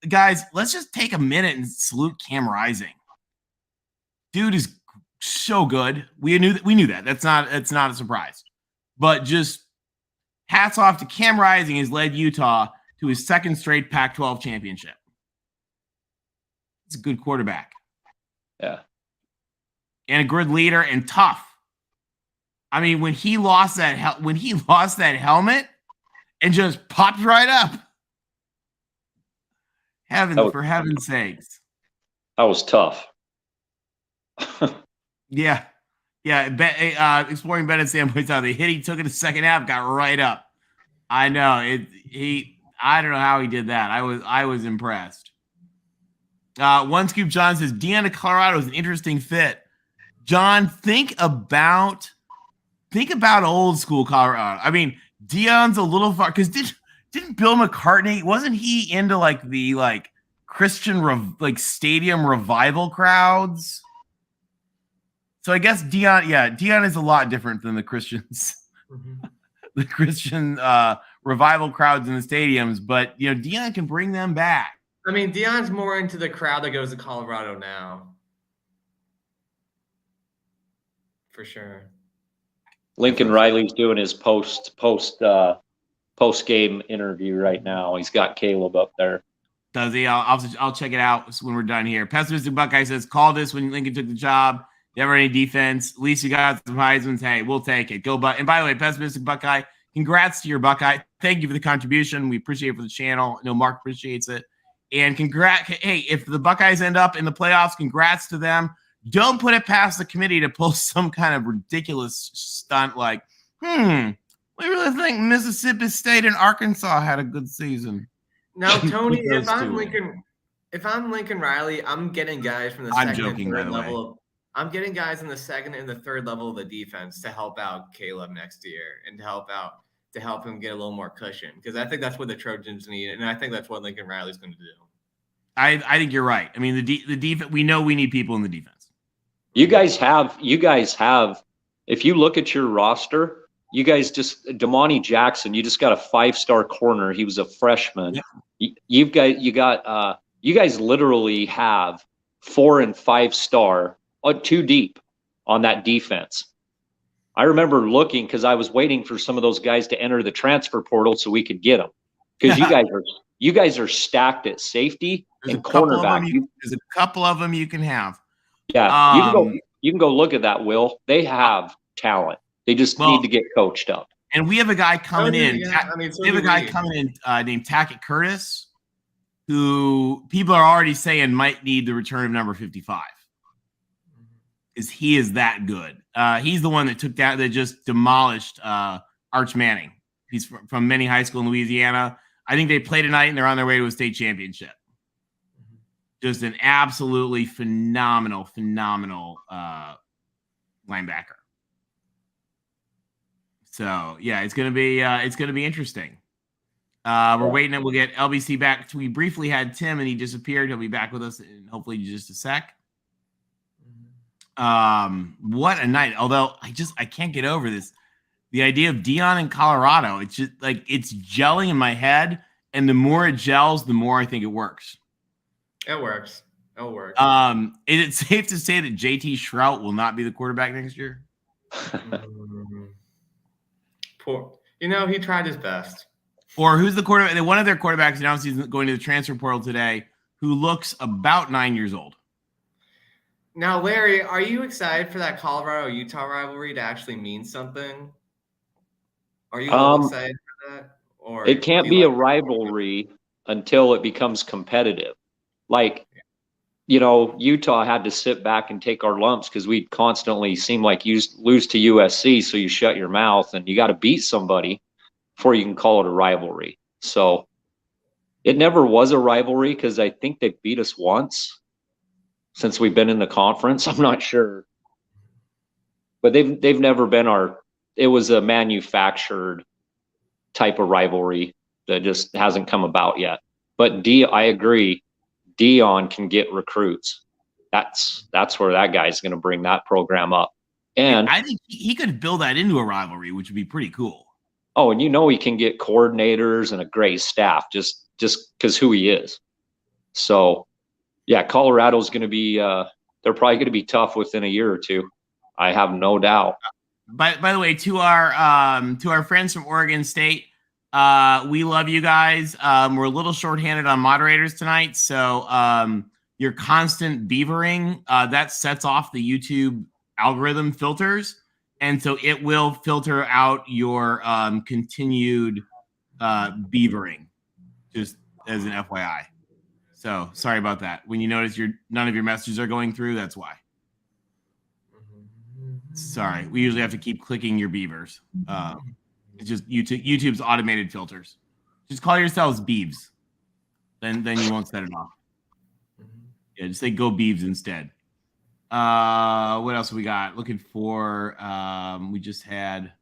Guys, let's just take a minute and salute Cam Rising. Dude is so good. We knew that. It's not a surprise. But just hats off to Cam Rising, has led Utah to his second straight Pac-12 championship. It's a good quarterback. Yeah. And a good leader and tough. I mean, when he lost that helmet and just popped right up. For heaven's sakes. That was tough. Yeah. Exploring Bennett Sam points out the hit he took in the second half got right up. I know. I don't know how he did that. I was impressed. One Scoop John says Deion to Colorado is an interesting fit. John, think about old school Colorado. I mean, Deion's a little far, because didn't Bill McCartney, wasn't he into like the Christian stadium revival crowds? So I guess Deion is a lot different than the Christians. Mm-hmm. The Christian revival crowds in the stadiums, but Deion can bring them back. I mean, Deion's more into the crowd that goes to Colorado now. For sure. Lincoln Riley's doing his post game interview right now. He's got Caleb up there. Does he? I'll check it out when we're done here. Pessimistic Buckeye says, call this when Lincoln took the job. Never any defense. At least you got some Heisman's. Hey, we'll take it. Go, and by the way, Pessimistic Buckeye, congrats to your Buckeye. Thank you for the contribution. We appreciate it for the channel. I know Mark appreciates it. And hey, if the Buckeyes end up in the playoffs, congrats to them. Don't put it past the committee to pull some kind of ridiculous stunt like, we really think Mississippi State and Arkansas had a good season. Now, Tony, if I'm Lincoln Riley, I'm getting guys from the second and third level. I'm getting guys in the second and the third level of the defense to help out Caleb next year and to help him get a little more cushion, because I think that's what the Trojans need, and I think that's what Lincoln Riley's going to do. I think you're right. I mean, the defense. We know we need people in the defense. You guys have. If you look at your roster, you guys just Damani Jackson. You just got a 5-star corner. He was a freshman. Yeah. You guys literally have 4 and 5-star, 2 deep on that defense. I remember looking, because I was waiting for some of those guys to enter the transfer portal so we could get them. Because you guys are stacked at safety and cornerback. There's a couple of them you can have. Yeah, you can go look at that, Will. They have talent. They just need to get coached up. And we have a guy coming in. Yeah, we have a guy coming in named Tackett Curtis, who people are already saying might need the return of number 55. Is he is that good? He's the one that just demolished Arch Manning. He's from Many High School in Louisiana. I think they play tonight and they're on their way to a state championship. Just an absolutely phenomenal linebacker. So yeah, it's gonna be interesting. We're waiting and we'll get LBC back. We briefly had Tim and he disappeared. He'll be back with us in hopefully just a sec. What a night. Although I can't get over this. The idea of Dion in Colorado, it's just like it's gelling in my head, and the more it gels, the more I think it works. It works. It'll work. Is it safe to say that JT Shrout will not be the quarterback next year? Poor. He tried his best. Or who's the quarterback? One of their quarterbacks announced he's going to the transfer portal today, who looks about 9 years old. Now, Larry, are you excited for that Colorado-Utah rivalry to actually mean something? Are you excited for that? Or it can't be a rivalry until it becomes competitive. Like, Utah had to sit back and take our lumps because we constantly seem like you lose to USC, so you shut your mouth and you got to beat somebody before you can call it a rivalry. So it never was a rivalry because I think they beat us once since we've been in the conference. I'm not sure. But they've never been it was a manufactured type of rivalry that just hasn't come about yet. But I agree, Dion can get recruits. That's where that guy's going to bring that program up. And I think he could build that into a rivalry, which would be pretty cool. Oh, and he can get coordinators and a great staff just because who he is. So, yeah, Colorado's going to be they're probably going to be tough within a year or two. I have no doubt. By the way, to our friends from Oregon State, we love you guys. We're a little shorthanded on moderators tonight, so your constant beavering that sets off the YouTube algorithm filters. And so it will filter out your continued beavering, just as an FYI. So sorry about that. When you notice none of your messages are going through, that's why. Sorry, we usually have to keep clicking your beavers. It's just YouTube's automated filters. Just call yourselves Beeves. Then you won't set it off. Yeah, just say go Beeves instead. What else we got? Looking for we just had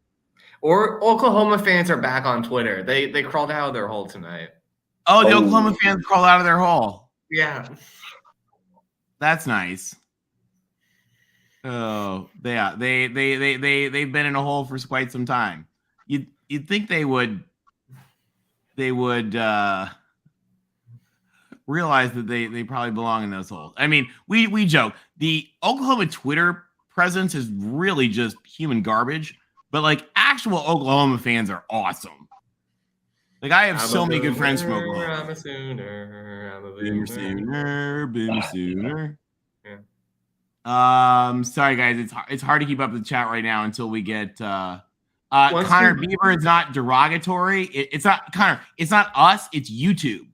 or Oklahoma fans are back on Twitter. They crawled out of their hole tonight. Oh, the Oklahoma fans crawled out of their hole. Yeah. That's nice. Oh, yeah. They've been in a hole for quite some time. You'd think they would realize that they probably belong in those holes. I mean, we joke. The Oklahoma Twitter presence is really just human garbage, but like actual Oklahoma fans are awesome. Like I have so many good friends from Oklahoma. I'm a Sooner. I'm a Boomer Sooner. Yeah. Sorry guys, it's hard to keep up with the chat right now until we get Connor Beaver is not derogatory. It's not Connor. It's not us. It's YouTube.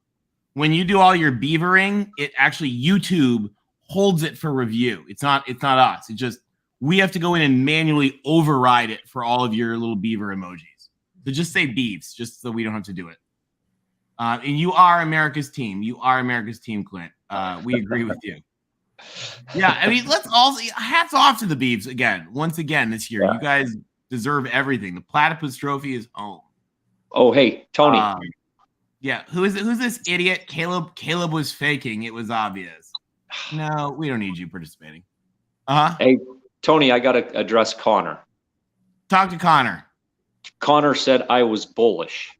When you do all your beavering, it actually YouTube holds it for review. It's not us. It just we have to go in and manually override it for all of your little beaver emojis. So just say beeves, just so we don't have to do it. And you are America's team. You are America's team, Clint. We agree with you. Yeah, I mean, let's also hats off to the Beavs again. Once again this year, you guys deserve everything. The Platypus Trophy is home. Oh, hey, Tony. Yeah, who's this idiot? Caleb was faking. It was obvious. No, we don't need you participating. Hey, Tony, I got to address Connor. Talk to Connor. Connor said I was bullish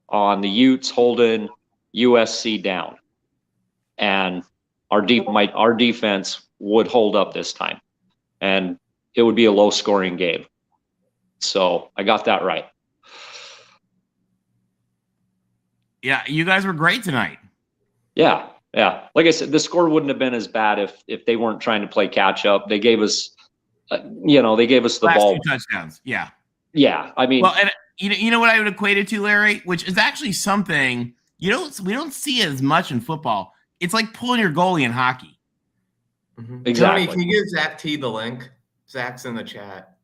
on the Utes holding USC down, and our defense would hold up this time, and it would be a low-scoring game. So I got that right. Yeah, you guys were great tonight. Yeah, Yeah, like I said, the score wouldn't have been as bad if they weren't trying to play catch up. They gave us, they gave us the last ball. 2 touchdowns. Yeah. Yeah, I mean, Well, and you know what I would equate it to, Larry, which is actually something we don't see as much in football. It's like pulling your goalie in hockey. Exactly. Tony, can you give Zach T the link? Zach's in the chat.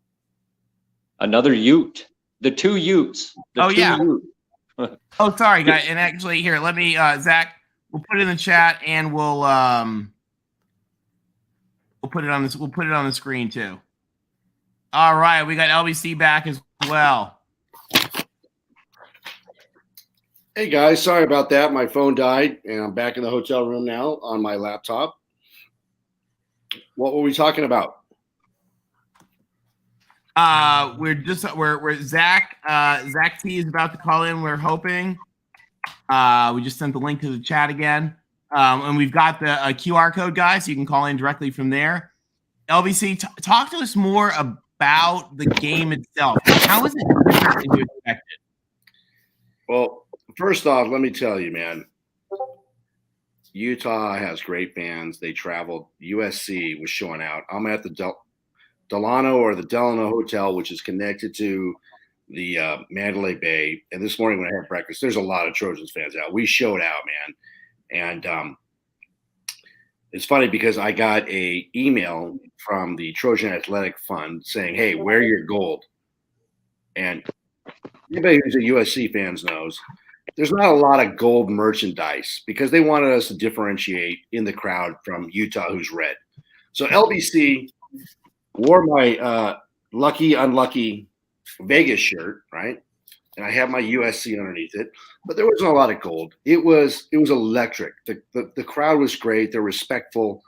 Another Ute. The 2 Utes. The two yeah. Ute. Oh, sorry, guys. And actually, here, let me, Zach. We'll put it in the chat, and we'll put it on this. We'll put it on the screen too. All right, we got LBC back as well. Hey guys, sorry about that. My phone died, and I'm back in the hotel room now on my laptop. What were we talking about? We're Zach T is about to call in. We're hoping. We just sent the link to the chat again, and we've got the QR code, guys, so you can call in directly from there. LBC, talk to us more about the game itself. How is it different than you expected? Well, first off, let me tell you, man, Utah has great fans. They traveled. USC was showing out. I'm at the Delano Hotel, which is connected to the Mandalay Bay. And this morning when I had breakfast, there's a lot of Trojans fans out. We showed out, man. And it's funny because I got a email from the Trojan Athletic Fund saying, hey, wear your gold. And anybody who's a USC fans knows there's not a lot of gold merchandise because they wanted us to differentiate in the crowd from Utah, who's red. So LBC wore my lucky, unlucky Vegas shirt, right? And I have my USC underneath it, but there wasn't a lot of gold. It was electric. The crowd was great. They're respectful.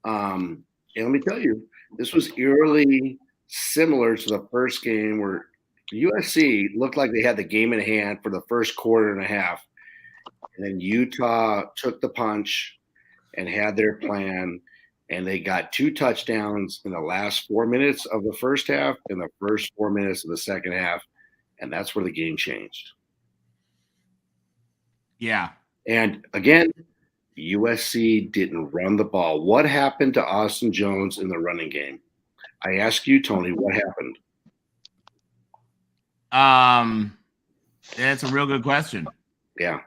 And let me tell you, this was eerily similar to the first game where USC looked like they had the game in hand for the first quarter and a half. And then Utah took the punch and had their plan. And they got 2 touchdowns in the last 4 minutes of the first half and the first 4 minutes of the second half. And that's where the game changed. Yeah. And again, USC didn't run the ball. What happened to Austin Jones in the running game? I ask you, Tony, what happened? That's a real good question. Yeah.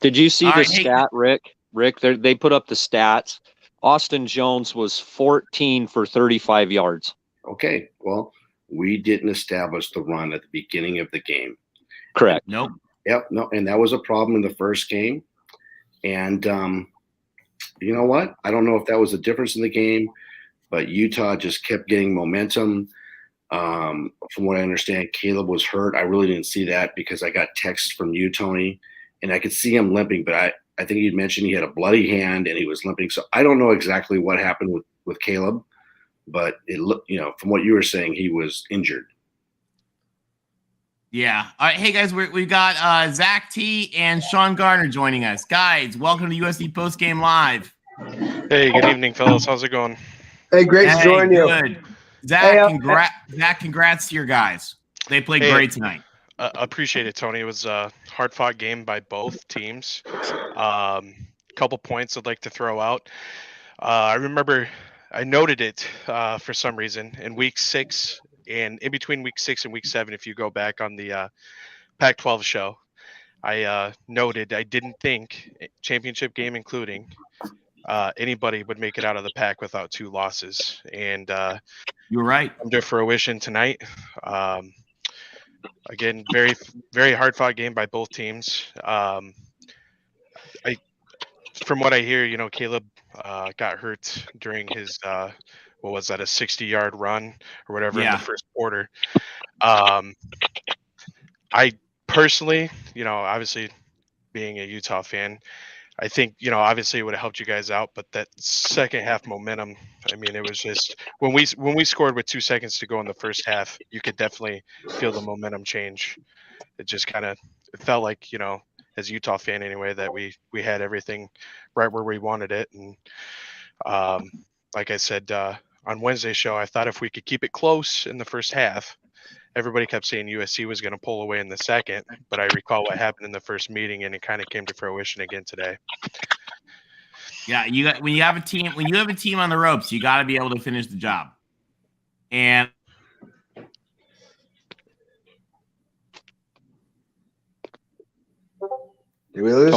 Did you see All the right, hey- stat, Rick? Rick, they put up the stats. Austin Jones was 14 for 35 yards. Okay. Well, we didn't establish the run at the beginning of the game. Correct. Nope. Yep. No, and that was a problem in the first game. And you know what? I don't know if that was a difference in the game, but Utah just kept getting momentum. From what I understand, Caleb was hurt. I really didn't see that because I got texts from you, Tony, and I could see him limping, but I think you'd mentioned he had a bloody hand and he was limping. So I don't know exactly what happened with Caleb, but it looked, from what you were saying, he was injured. Yeah. All right. Hey, guys, we got Zach T and Sean Garner joining us. Guys, welcome to USC Postgame Live. Hey, good evening, fellas. How's it going? Hey, great to join you. Good. Zach, congrats to your guys. They played great tonight. Appreciate it, Tony. It was a hard-fought game by both teams. Couple points I'd like to throw out. I remember I noted it for some reason in week 6 and in between week 6 and week 7. If you go back on the Pac-12 show, I noted I didn't think championship game including anybody would make it out of the pack without 2 losses, and you're right. Come to fruition tonight. Again, very, very hard-fought game by both teams. From what I hear, Caleb got hurt during his what was that, a 60-yard run or whatever in the first quarter. I personally, obviously being a Utah fan, I think, obviously it would have helped you guys out, but that second half momentum, I mean, it was just when we scored with 2 seconds to go in the first half, you could definitely feel the momentum change. It just kind of felt like, as a Utah fan anyway, that we had everything right where we wanted it. And like I said on Wednesday's show, I thought if we could keep it close in the first half. Everybody kept saying USC was going to pull away in the second, but I recall what happened in the first meeting, and it kind of came to fruition again today. Yeah, when you have a team on the ropes, you got to be able to finish the job. And did we lose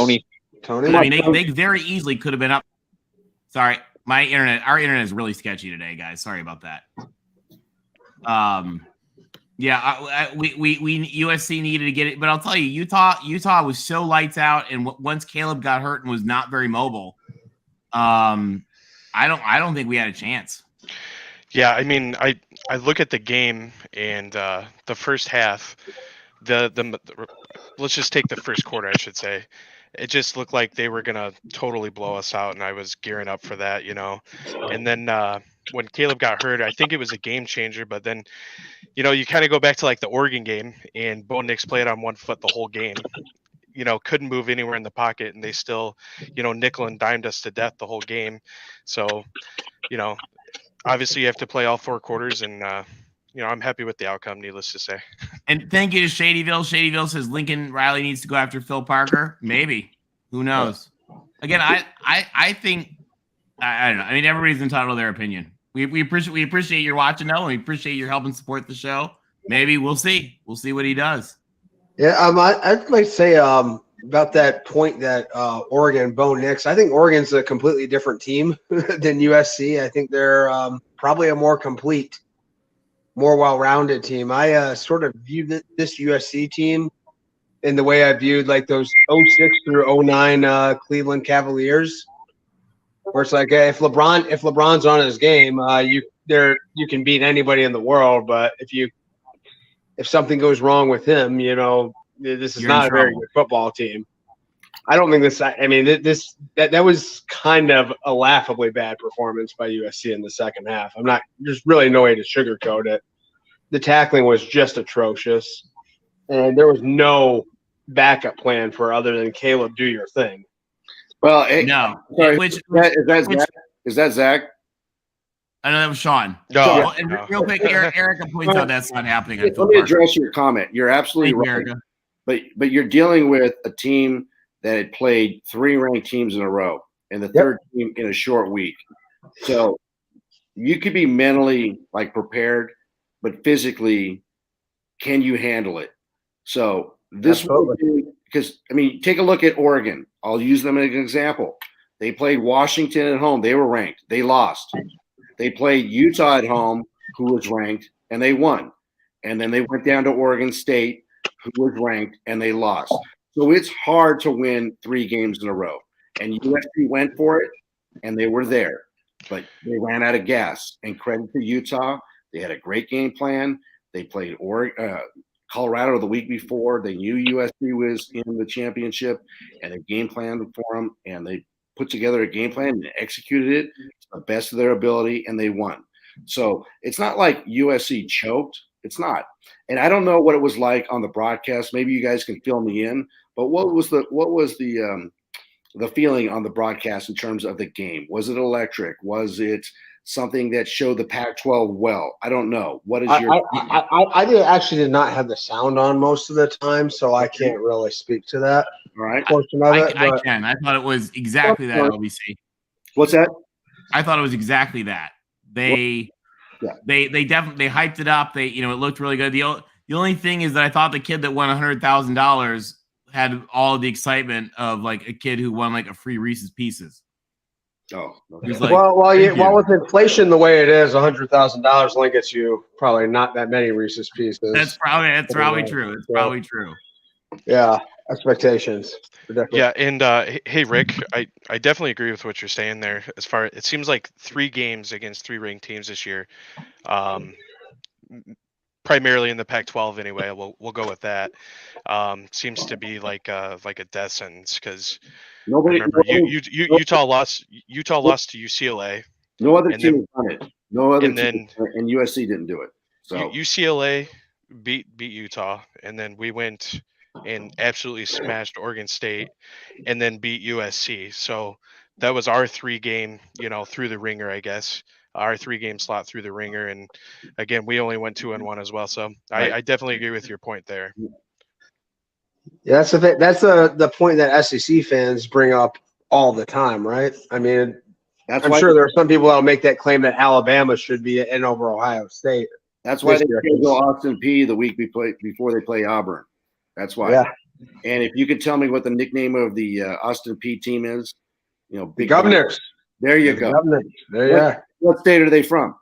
Tony? I mean, they very easily could have been up. Sorry, our internet is really sketchy today, guys. Sorry about that. Yeah, we USC needed to get it, but I'll tell you, Utah was so lights out, and once Caleb got hurt and was not very mobile, I don't think we had a chance. Yeah, I mean, I look at the game and the first half, the let's just take the first quarter, I should say. It just looked like they were gonna totally blow us out, and I was gearing up for that, And then when Caleb got hurt, I think it was a game changer. But then, you kind of go back to like the Oregon game, and Bo Nix played on one foot the whole game. Couldn't move anywhere in the pocket, and they still, nickel and dimed us to death the whole game. So, obviously you have to play all 4 quarters, and I'm happy with the outcome, needless to say. And thank you to Shadyville. Shadyville says Lincoln Riley needs to go after Phil Parker. Maybe. Who knows? Again, I think I don't know. I mean, everybody's entitled to their opinion. We appreciate your watching, though, and we appreciate your help and support the show. Maybe we'll see. We'll see what he does. Yeah, I'd like to say about that point that Oregon, Bo Nix, I think Oregon's a completely different team than USC. I think they're probably a more complete, more well-rounded team. I sort of view this USC team in the way I viewed like those 06 through 09 Cleveland Cavaliers, where it's like, hey, if LeBron's on his game, you can beat anybody in the world, but if something goes wrong with him, this is not a very good football team. I don't think this. I mean, that was kind of a laughably bad performance by USC in the second half. There's really no way to sugarcoat it. The tackling was just atrocious, and there was no backup plan for other than Caleb, do your thing. Well, no. Sorry, is that Zach? I know that was Sean. No. And real quick, Erica points out that's not happening. Let me address your comment. You're absolutely right. But you're dealing with a team that had played 3 ranked teams in a row, and the third team in a short week. So you could be mentally prepared, but physically, can you handle it? So this because take a look at Oregon. I'll use them as an example. They played Washington at home. They were ranked. They lost. They played Utah at home, who was ranked, and they won. And then they went down to Oregon State, who was ranked, and they lost. So it's hard to win 3 games in a row. And USC went for it, and they were there. But they ran out of gas. And credit to Utah, they had a great game plan. They played Colorado the week before. They knew USC was in the championship, and they game planned for them, and they put together a game plan and executed it to the best of their ability, and they won. So it's not like USC choked. It's not. And I don't know what it was like on the broadcast. Maybe you guys can fill me in. But what was the feeling on the broadcast in terms of the game? Was it electric? Was it something that showed the Pac-12 well? I don't know. What is your? I did not have the sound on most of the time, so I can't really speak to that. All right. Portion of it, I can. I thought it was exactly that. LBC. What's that? I thought it was exactly that. They definitely hyped it up. It looked really good. The only thing is that I thought the kid that won $100,000 had all of the excitement of like a kid who won like a free Reese's Pieces. Oh, okay. Well, with inflation the way it is, $100,000 only gets you probably not that many Reese's Pieces. That's probably true. It's probably true. Yeah, expectations. Yeah, and hey Rick, I definitely agree with what you're saying there. As far it seems like 3 games against 3 ranked teams this year, primarily in the Pac-12 anyway. We'll go with that. Seems to be like a death sentence because Utah lost to UCLA. No other team has done it. No other team, and USC didn't do it. So UCLA beat Utah, and then we went and absolutely smashed Oregon State, and then beat USC. So that was our 3-game, through the ringer, I guess. Our 3-game slot through the ringer, and again, we only went 2-1 as well. So I definitely agree with your point there. Yeah, that's the point that SEC fans bring up all the time, right? I mean, That's I'm why sure there are some people that'll make that claim that Alabama should be in over Ohio State. That's why they year. schedule Austin P the week before they play Auburn. That's why. Yeah. And if you could tell me what the nickname of the Austin P team is, Big Governors. There you go. Governors. There you are. What state are they from?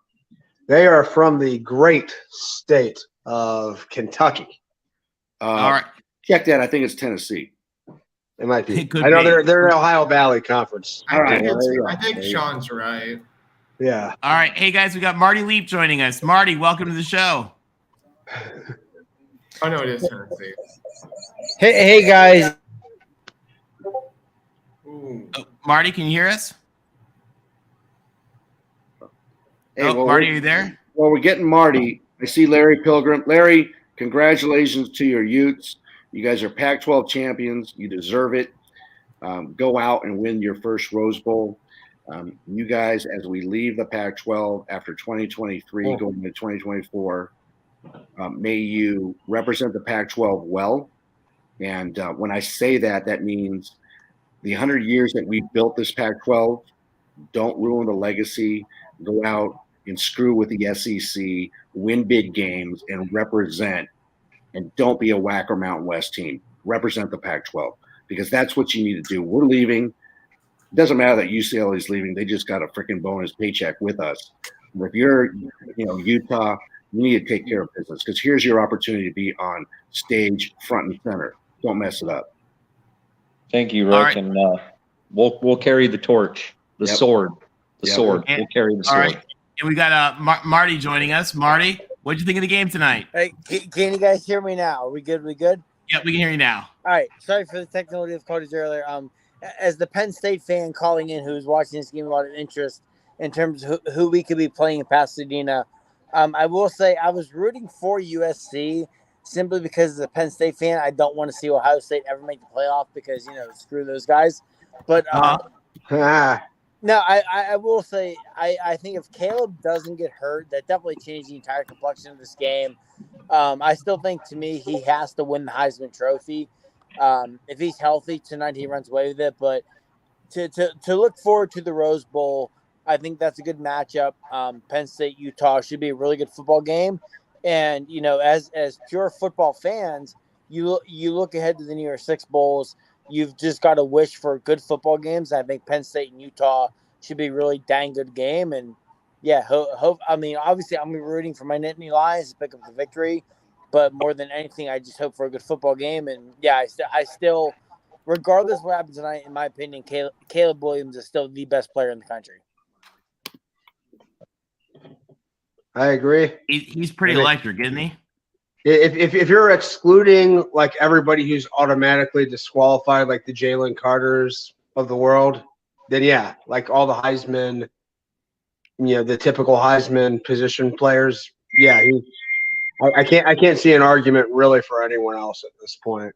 They are from the great state of Kentucky. All right. Check that. I think it's Tennessee. It might be. It could I know be. they're in Ohio Valley Conference. I think Sean's right. Yeah. All right. Hey, guys, we got Marty Leap joining us. Marty, welcome to the show. Oh, no, it is Tennessee. Hey guys. Ooh. Oh, Marty, can you hear us? Hey, Marty, are you there? Well, we're getting Marty. I see Larry Pilgrim. Larry, congratulations to your Utes. You guys are Pac-12 champions. You deserve it. Go out and win your first Rose Bowl. You guys, as we leave the Pac-12 after 2023, going into 2024, may you represent the Pac-12 well. And when I say that, that means the 100 years that we built this Pac-12, don't ruin the legacy. Go out and screw with the SEC, win big games, and represent. And don't be a whacker Mountain West team. Represent the Pac-12 because that's what you need to do. We're leaving. It doesn't matter that UCLA is leaving. They just got a freaking bonus paycheck with us. But if you're, Utah, you need to take care of business because here's your opportunity to be on stage, front and center. Don't mess it up. Thank you, Rick, right. and we'll carry the torch, the sword, sword. And- We'll carry the All sword. right. And we got Marty joining us. Marty, what'd you think of the game tonight? Hey, can you guys hear me now? Are we good? Yeah, we can hear you now. All right. Sorry for the technical difficulties earlier. As the Penn State fan calling in who's watching this game, a lot of interest in terms of who we could be playing in Pasadena. I will say I was rooting for USC simply because as a Penn State fan, I don't want to see Ohio State ever make the playoff because, screw those guys. But no, I will say I think if Caleb doesn't get hurt, that definitely changed the entire complexion of this game. I still think, to me, he has to win the Heisman Trophy. If he's healthy tonight, he runs away with it. But to look forward to the Rose Bowl, I think that's a good matchup. Penn State, Utah should be a really good football game. And, as pure football fans, you look ahead to the New Year's Six Bowls. You've just got to wish for good football games. I think Penn State and Utah should be a really dang good game. And, yeah, obviously I'm rooting for my Nittany Lions to pick up the victory. But more than anything, I just hope for a good football game. And, yeah, I still, regardless of what happens tonight, in my opinion, Caleb Williams is still the best player in the country. I agree. He's pretty electric, isn't he? If you're excluding like everybody who's automatically disqualified, like the Jalen Carters of the world, then yeah, like all the Heisman, the typical Heisman position players, yeah, I can't see an argument really for anyone else at this point.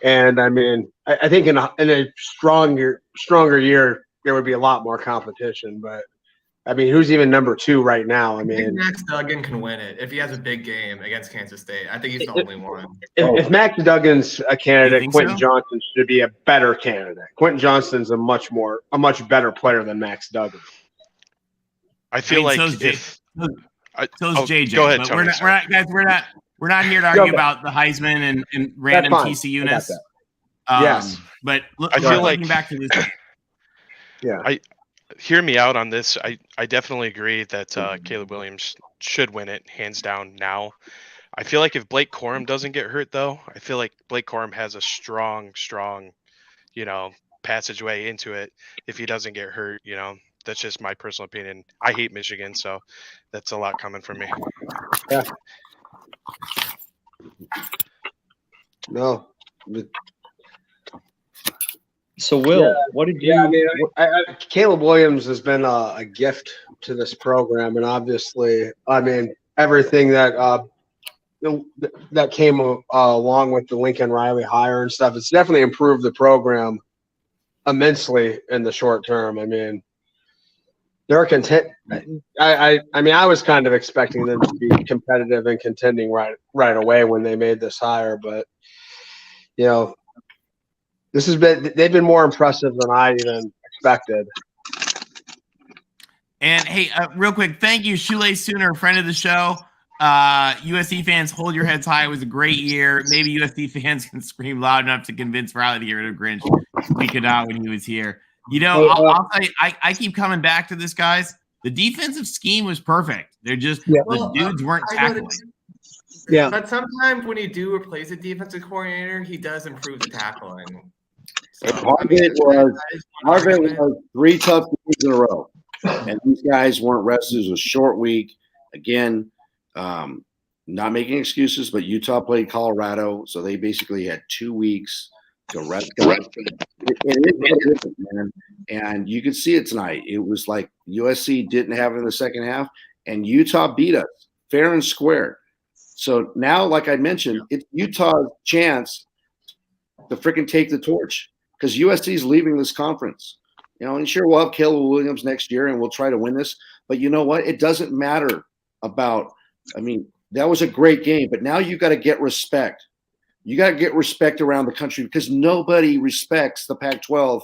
And I mean, I think in a stronger year there would be a lot more competition, but. I mean, who's even number 2 right now? I mean, Max Duggan can win it if he has a big game against Kansas State. I think he's the only one. If Max Duggan's a candidate, Quentin so? Johnson should be a better candidate. Quentin Johnston's a much better player than Max Duggan. I feel like so's JJ. Go ahead, but Tony. we're not here to argue about the Heisman and random TCU-ness. Yes, but I feel like looking back to this. Yeah. Hear me out on this. I definitely agree that Caleb Williams should win it hands down now. I feel like if Blake Corum doesn't get hurt, though, I feel like Blake Corum has a strong, passageway into it if he doesn't get hurt. That's just my personal opinion. I hate Michigan, so that's a lot coming from me. Yeah. No. So, Will, what did you? Yeah, I mean, Caleb Williams has been a gift to this program, and obviously, I mean, everything that came along with the Lincoln Riley hire and stuff, it's definitely improved the program immensely in the short term. I mean, they're content. I mean, I was kind of expecting them to be competitive and contending right away when they made this hire, but they've been more impressive than I even expected. And hey, real quick, thank you, Shoelace Sooner, friend of the show. USC fans, hold your heads high. It was a great year. Maybe USC fans can scream loud enough to convince Riley to get rid of Grinch. We could not when he was here. I'll tell you, I keep coming back to this, guys. The defensive scheme was perfect. They're just the dudes weren't tackling. Yeah, but sometimes when you do replace a defensive coordinator, he does improve the tackling. So, Part of it was 3 tough games in a row, and these guys weren't rested. It was a short week. Again, not making excuses, but Utah played Colorado, so they basically had 2 weeks to rest. It is, man. And you could see it tonight. It was like USC didn't have it in the second half, and Utah beat us fair and square. So now, like I mentioned, it's Utah's chance to freaking take the torch because USC is leaving this conference. And sure, we'll have Caleb Williams next year, and we'll try to win this. But you know what? It doesn't matter about – that was a great game, but now you got to get respect. You got to get respect around the country because nobody respects the Pac-12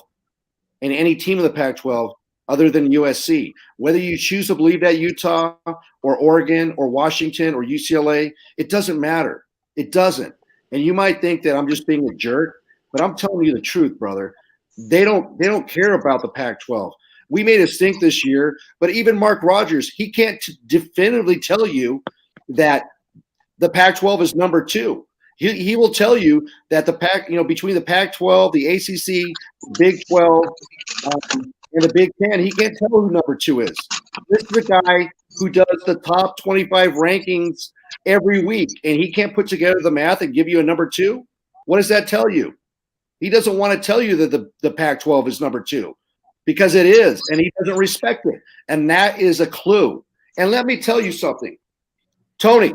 and any team in the Pac-12 other than USC. Whether you choose to believe that Utah or Oregon or Washington or UCLA, it doesn't matter. It doesn't. And you might think that I'm just being a jerk, but I'm telling you the truth, brother. They don't care about the Pac-12. We made a stink this year, but even Mark Rogers, he can't definitively tell you that the Pac-12 is number 2. He will tell you that the between the Pac-12, the ACC, Big 12, and the Big 10, he can't tell who number 2 is. This is the guy who does the top 25 rankings every week, and he can't put together the math and give you a number 2. What does that tell you? He doesn't want to tell you that the Pac-12 is number 2 because it is, and he doesn't respect it. And that is a clue. And let me tell you something. Tony,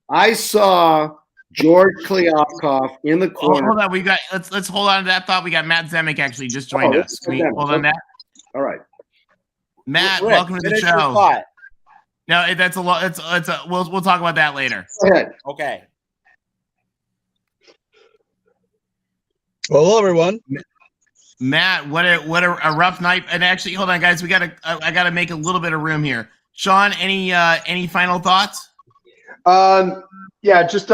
I saw George Kliavkoff in the corner. Hold on, let's hold on to that thought. We got Matt Zemek actually just joined us. Can we hold on that? All right. Matt, Rick, welcome to the finish your show. thought. No, that's a lot. We'll talk about that later. Go ahead. Okay. Well, hello, everyone. Matt, what a rough night. And actually, hold on, guys. I gotta make a little bit of room here. Sean, any final thoughts? Yeah, just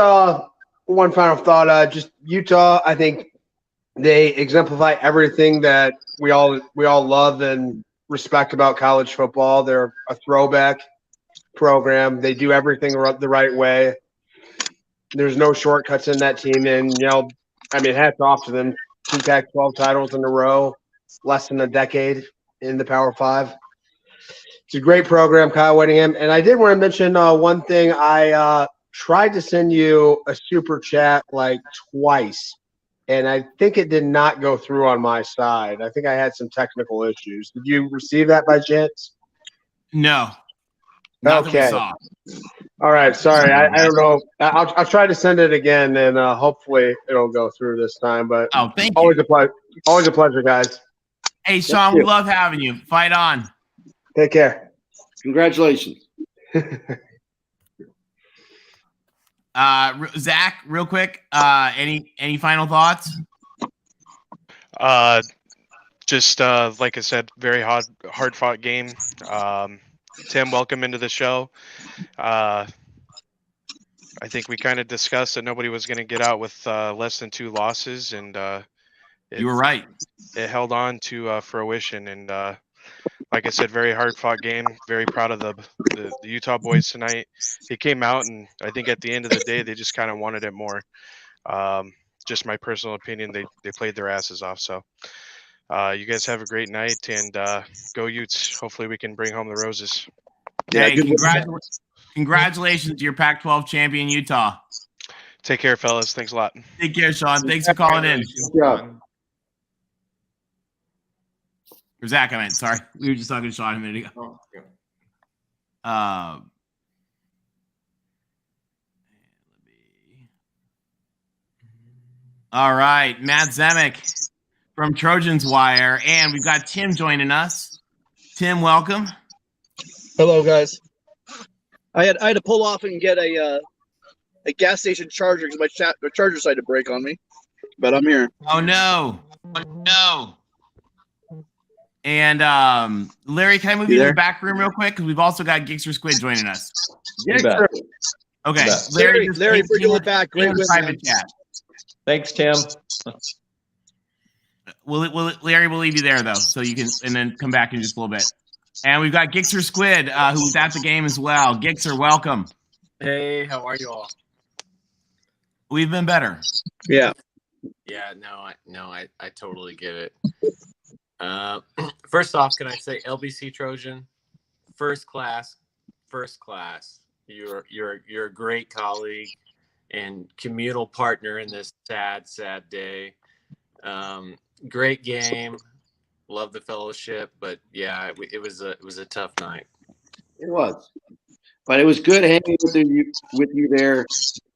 one final thought. Just Utah, I think they exemplify everything that we all love and respect about college football. They're a throwback program. They do everything the right way. There's no shortcuts in that team, and hats off to them. 2 Pac-12 titles in a row, less than a decade in the Power 5. It's a great program, Kyle Whittingham. And I did want to mention one thing. I tried to send you a super chat like twice, and I think it did not go through on my side. I think I had some technical issues. Did you receive that by chance? No. Not okay. that we saw. All right. Sorry. I don't know. I'll try to send it again, and hopefully it'll go through this time. But thank you. Always a pleasure, guys. Hey, Sean, we love having you. Fight on. Take care. Congratulations. Zach, real quick, any final thoughts? Just like I said, very hard fought game. Tim, welcome into the show. I think we kind of discussed that nobody was going to get out with less than 2 losses, and you were right. It held on to fruition, and like I said, very hard fought game. Very proud of the Utah boys tonight. They came out, and I think at the end of the day, they just kind of wanted it more. Just my personal opinion, they played their asses off. So you guys have a great night, and go Utes. Hopefully we can bring home the roses. Hey, congratulations to your Pac-12 champion, Utah. Take care, fellas. Thanks a lot. Take care, Sean. Thanks for calling in. Yeah. Or Zach, I meant. Sorry. We were just talking to Sean a minute ago. All right. Matt Zemek from Trojans Wire. And we've got Tim joining us. Tim, welcome. Hello, guys. I had to pull off and get a gas station charger because my charger decided to break on me. but I'm here. Oh no! Oh no! And Larry, can I move you to the back room real quick? Because we've also got Gixxer Squid joining us. Gixxer. Okay, Larry, bring the back. Great win, private chat. Thanks, Tim. Larry, we'll leave you there though, so you can, and then come back in just a little bit. And we've got Gixxer Squid, who was at the game as well. Gixxer, welcome. Hey, how are you all? We've been better. Yeah. Yeah, I totally get it. First off, can I say LBC Trojan, first class. You're a great colleague and communal partner in this sad day. Great game. Love the fellowship, but yeah, it was a tough night. It was, but it was good hanging with you there,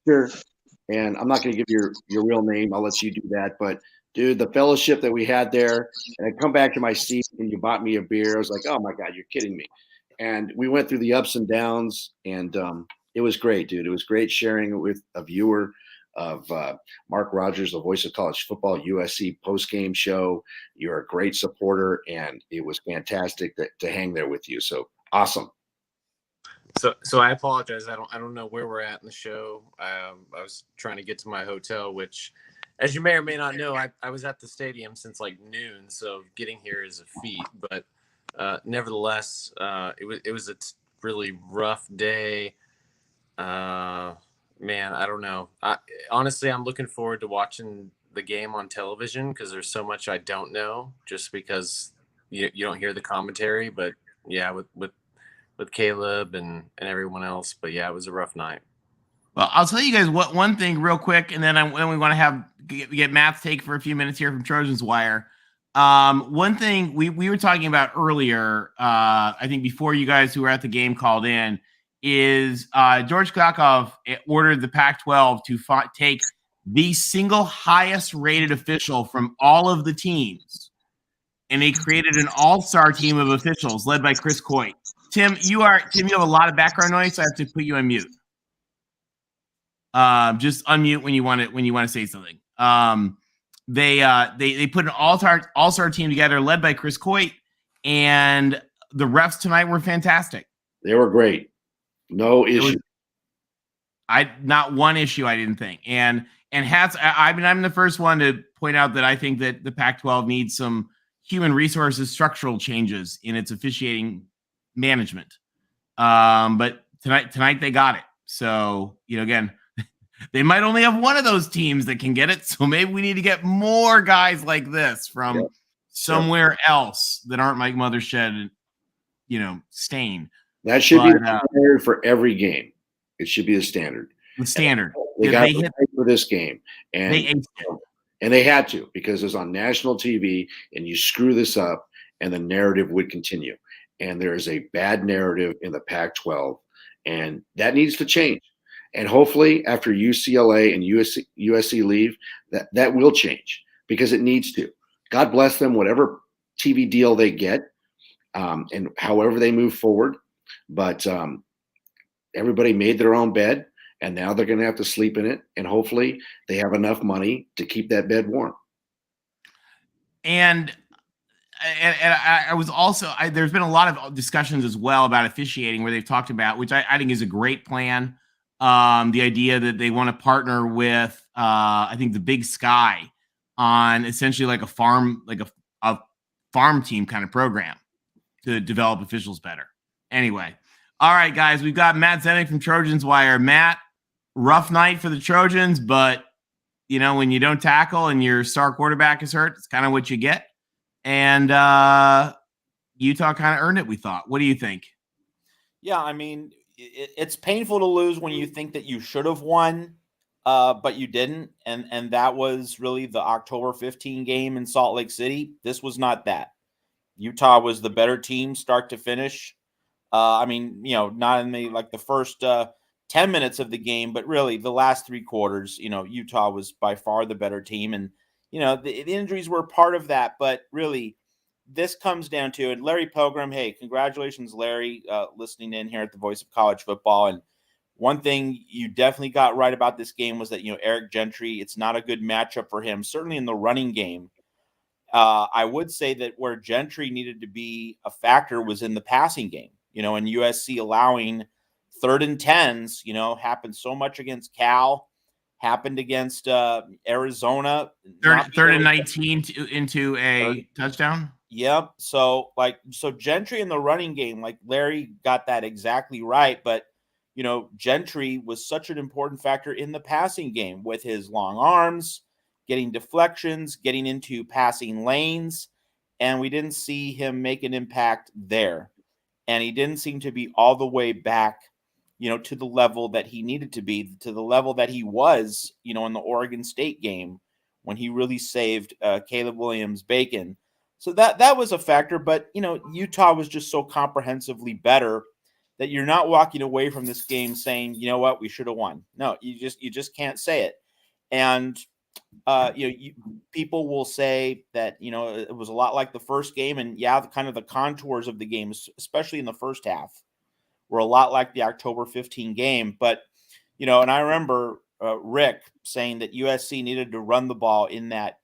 sure. And I'm not going to give your real name. I'll let you do that. But dude, the fellowship that we had there, and I come back to my seat and you bought me a beer. I was like, oh my God, you're kidding me. And we went through the ups and downs, and it was great, dude. It was great sharing with a viewer of Mark Rogers, the voice of college football, USC postgame show. You're a great supporter, and it was fantastic to hang there with you. So awesome. So I apologize. I don't know where we're at in the show. I was trying to get to my hotel, which, as you may or may not know, I was at the stadium since like noon. So getting here is a feat. But nevertheless, it was a really rough day. Man, I don't know. Honestly, I'm looking forward to watching the game on television because there's so much I don't know just because you don't hear the commentary. But yeah, with Caleb and everyone else. But yeah, it was a rough night. Well, I'll tell you guys one thing real quick, and then we want to get Matt's take for a few minutes here from Trojans Wire. One thing we were talking about earlier, I think before you guys who were at the game called in, is George Klakov ordered the Pac-12 to take the single highest rated official from all of the teams, and they created an all-star team of officials led by Chris Coit. Tim, you have a lot of background noise, so I have to put you on mute. Just unmute when you want to say something. They put an all-star team together led by Chris Coit, and the refs tonight were fantastic. They were great. No issue. Not one issue, I didn't think. And I'm the first one to point out that I think that the Pac-12 needs some human resources structural changes in its officiating management. But tonight they got it. So, again, they might only have one of those teams that can get it. So maybe we need to get more guys like this from somewhere else that aren't Mike Mothershed, Stain. That should be the standard for every game. It should be the standard. The standard. They got to hit for this game. And they had to, because it was on national TV, and you screw this up and the narrative would continue. And there is a bad narrative in the Pac-12, and that needs to change. And hopefully after UCLA and USC leave, that will change, because it needs to. God bless them, whatever TV deal they get, and however they move forward. But everybody made their own bed, and now they're going to have to sleep in it. And hopefully they have enough money to keep that bed warm. And I was also there's been a lot of discussions as well about officiating, where they've talked about, which I think is a great plan. The idea that they want to partner with, I think, the Big Sky on essentially like a farm team kind of program to develop officials better. Anyway, all right, guys, we've got Matt Zemek from Trojans Wire. Matt, rough night for the Trojans, but when you don't tackle and your star quarterback is hurt, it's kind of what you get. And Utah kind of earned it, we thought. What do you think? Yeah, I mean, it's painful to lose when you think that you should have won, but you didn't. And that was really the October 15 game in Salt Lake City. This was not that. Utah was the better team start to finish. Not in the first 10 minutes of the game, but really the last three quarters, Utah was by far the better team. And, the injuries were part of that, but really this comes down to it. Larry Pilgrim, hey, congratulations, Larry, listening in here at the Voice of College Football. And one thing you definitely got right about this game was that, Eric Gentry, it's not a good matchup for him, certainly in the running game. I would say that where Gentry needed to be a factor was in the passing game, and USC allowing 3rd and 10s, happened so much against Cal, happened against Arizona. Third and 19 into a touchdown. Yep. So Gentry in the running game, like Larry got that exactly right. But, Gentry was such an important factor in the passing game with his long arms, getting deflections, getting into passing lanes. And we didn't see him make an impact there. And he didn't seem to be all the way back, to the level that he needed to be, to the level that he was, in the Oregon State game when he really saved Caleb Williams-Bacon. So that was a factor, but Utah was just so comprehensively better that you're not walking away from this game saying, you know what, we should have won. No, you just can't say it. And people will say that it was a lot like the first game, and kind of the contours of the game, especially in the first half, were a lot like the October 15 game. But and I remember Rick saying that USC needed to run the ball in that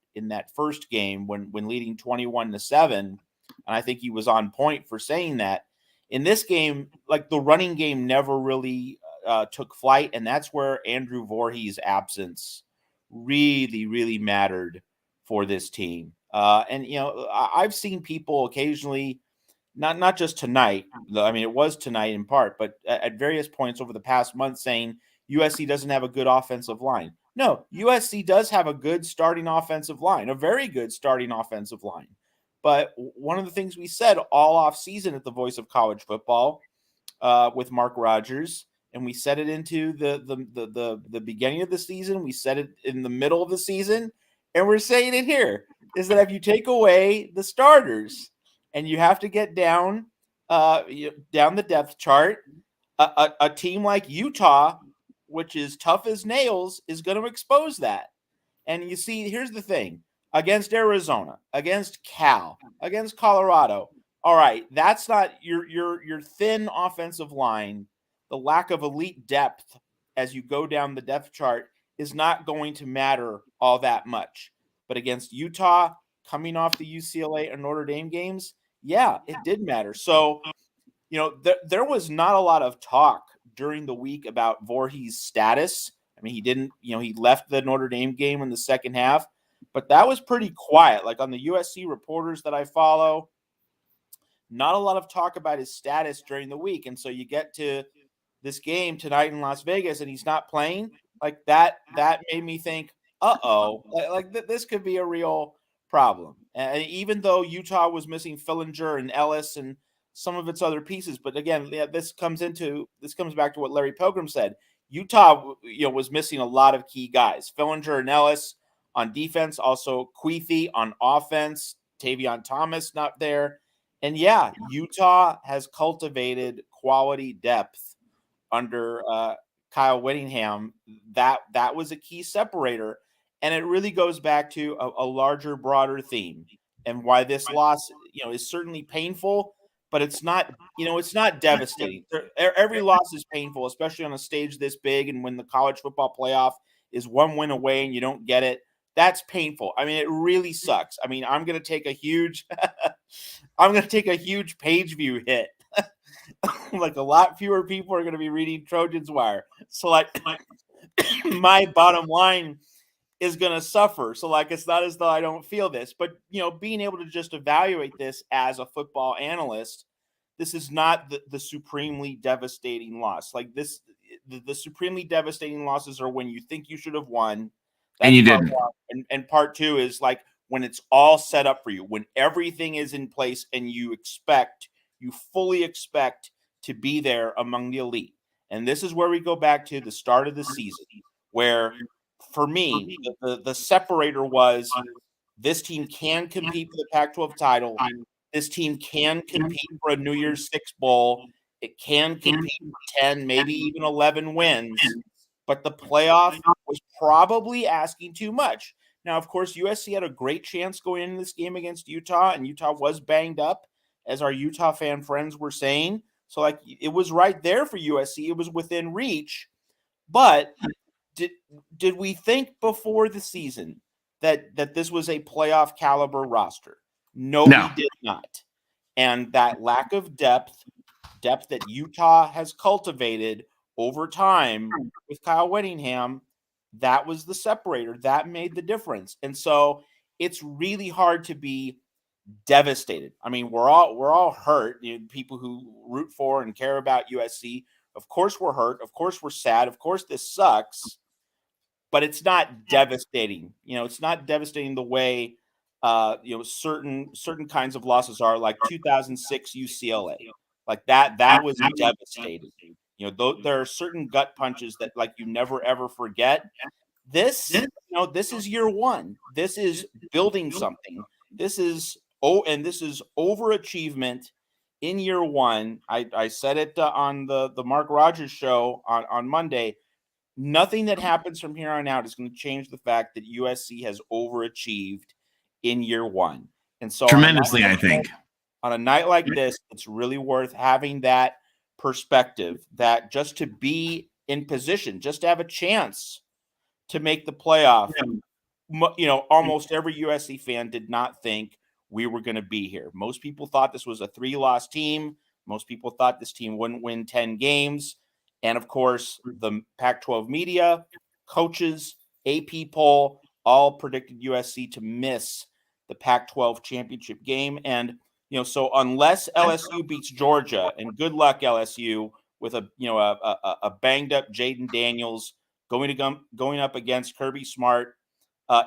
first game when leading 21-7, and I think he was on point for saying that. In this game, like, the running game never really took flight, and that's where Andrew Voorhees' absence really, really mattered for this team. And I've seen people occasionally, not just tonight. I mean, it was tonight in part, but at various points over the past month, saying USC doesn't have a good offensive line. No, USC does have a good starting offensive line, a very good starting offensive line. But one of the things we said all off season at the Voice of College Football with Mark Rogers, and we said it into the beginning of the season, we said it in the middle of the season, and we're saying it here, is that if you take away the starters and you have to get down the depth chart, a team like Utah, which is tough as nails, is going to expose that. And you see, here's the thing. Against Arizona, against Cal, against Colorado, all right, that's not your thin offensive line. The lack of elite depth as you go down the depth chart is not going to matter all that much. But against Utah, coming off the UCLA and Notre Dame games, yeah, it did matter. So, there was not a lot of talk during the week about Voorhees' status. I mean, he didn't, he left the Notre Dame game in the second half, but that was pretty quiet. Like, on the USC reporters that I follow, not a lot of talk about his status during the week. And so you get to this game tonight in Las Vegas and he's not playing. Like, that made me think, this could be a real problem. And even though Utah was missing Fillinger and Ellis and some of its other pieces, but again, this comes back to what Larry Pilgrim said. Utah, was missing a lot of key guys. Fillinger and Ellis on defense, also Queefy on offense, Tavion Thomas not there. And yeah, Utah has cultivated quality depth under Kyle Whittingham. That was a key separator. And it really goes back to a larger, broader theme, and why this loss, is certainly painful, but it's not devastating. Every loss is painful, especially on a stage this big. And when the college football playoff is one win away and you don't get it, that's painful. I mean, it really sucks. I mean, I'm going to take a huge page view hit. Like, a lot fewer people are going to be reading Trojans Wire. So my bottom line is going to suffer. So it's not as though I don't feel this, but being able to just evaluate this as a football analyst, this is not the supremely devastating loss. Like, this, the supremely devastating losses are when you think you should have won. And you didn't. And part two is like when it's all set up for you, when everything is in place and you fully expect to be there among the elite. And this is where we go back to the start of the season, where for me, the separator was this team can compete for the Pac-12 title. This team can compete for a New Year's Six bowl. It can compete for 10, maybe even 11 wins. But the playoff was probably asking too much. Now, of course, USC had a great chance going into this game against Utah, and Utah was banged up, as our Utah fan friends were saying. So like it was right there for USC. It was within reach. But did we think before the season that this was a playoff caliber roster? No, we did not. And that lack of depth that Utah has cultivated over time with Kyle Whittingham, that was the separator. That made the difference. And so it's really hard to be devastated. I mean, we're all hurt. People who root for and care about USC, of course we're hurt. Of course we're sad. Of course this sucks. But it's not devastating. It's not devastating the way certain kinds of losses are, like 2006 UCLA. Like that was devastating. There are certain gut punches that like you never ever forget. This is year one. This is building something. This is overachievement in year one. I said it on the Mark Rogers show on Monday. Nothing that happens from here on out is going to change the fact that USC has overachieved in year one. And so tremendously, I think. On a night like this, it's really worth having that perspective, that just to be in position, just to have a chance to make the playoff. Almost every USC fan did not think we were going to be here. Most people thought this was a 3-loss team. Most people thought this team wouldn't win 10 games. And of course, the Pac-12 media, coaches, AP poll, all predicted USC to miss the Pac-12 championship game. And, so unless LSU beats Georgia, and good luck LSU with a banged up Jaden Daniels going up against Kirby Smart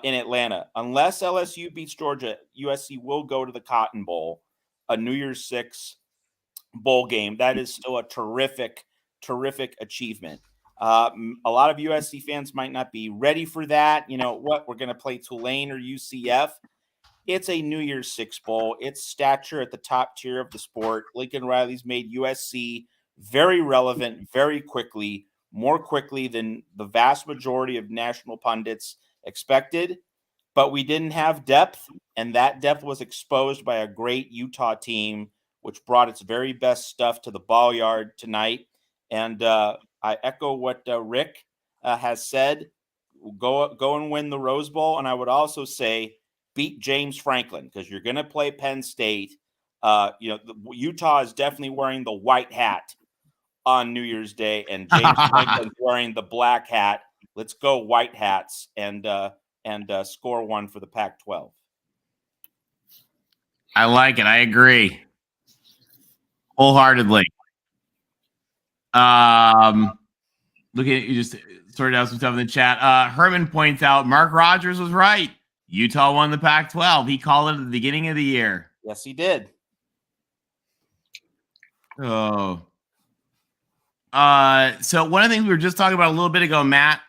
in Atlanta. Unless LSU beats Georgia, USC will go to the Cotton Bowl, a New Year's 6 bowl game. That is still a terrific achievement. A lot of USC fans might not be ready for that. We're going to play Tulane or UCF. It's a New Year's 6 bowl. It's stature at the top tier of the sport. Lincoln Riley's made USC very relevant very quickly, more quickly than the vast majority of national pundits expected. But we didn't have depth, and that depth was exposed by a great Utah team, which brought its very best stuff to the ball yard tonight. And I echo what Rick has said. Go and win the Rose Bowl. And I would also say beat James Franklin, because you're going to play Penn State. Utah is definitely wearing the white hat on New Year's Day, and James Franklin's wearing the black hat. Let's go White Hats and score one for the Pac-12. I like it. I agree wholeheartedly. Look at you, just sorted out some stuff in the chat. Herman points out Mark Rogers was right. Utah won the Pac-12. He called it at the beginning of the year. Yes, he did. Oh. So one of the things we were just talking about a little bit ago, Matt,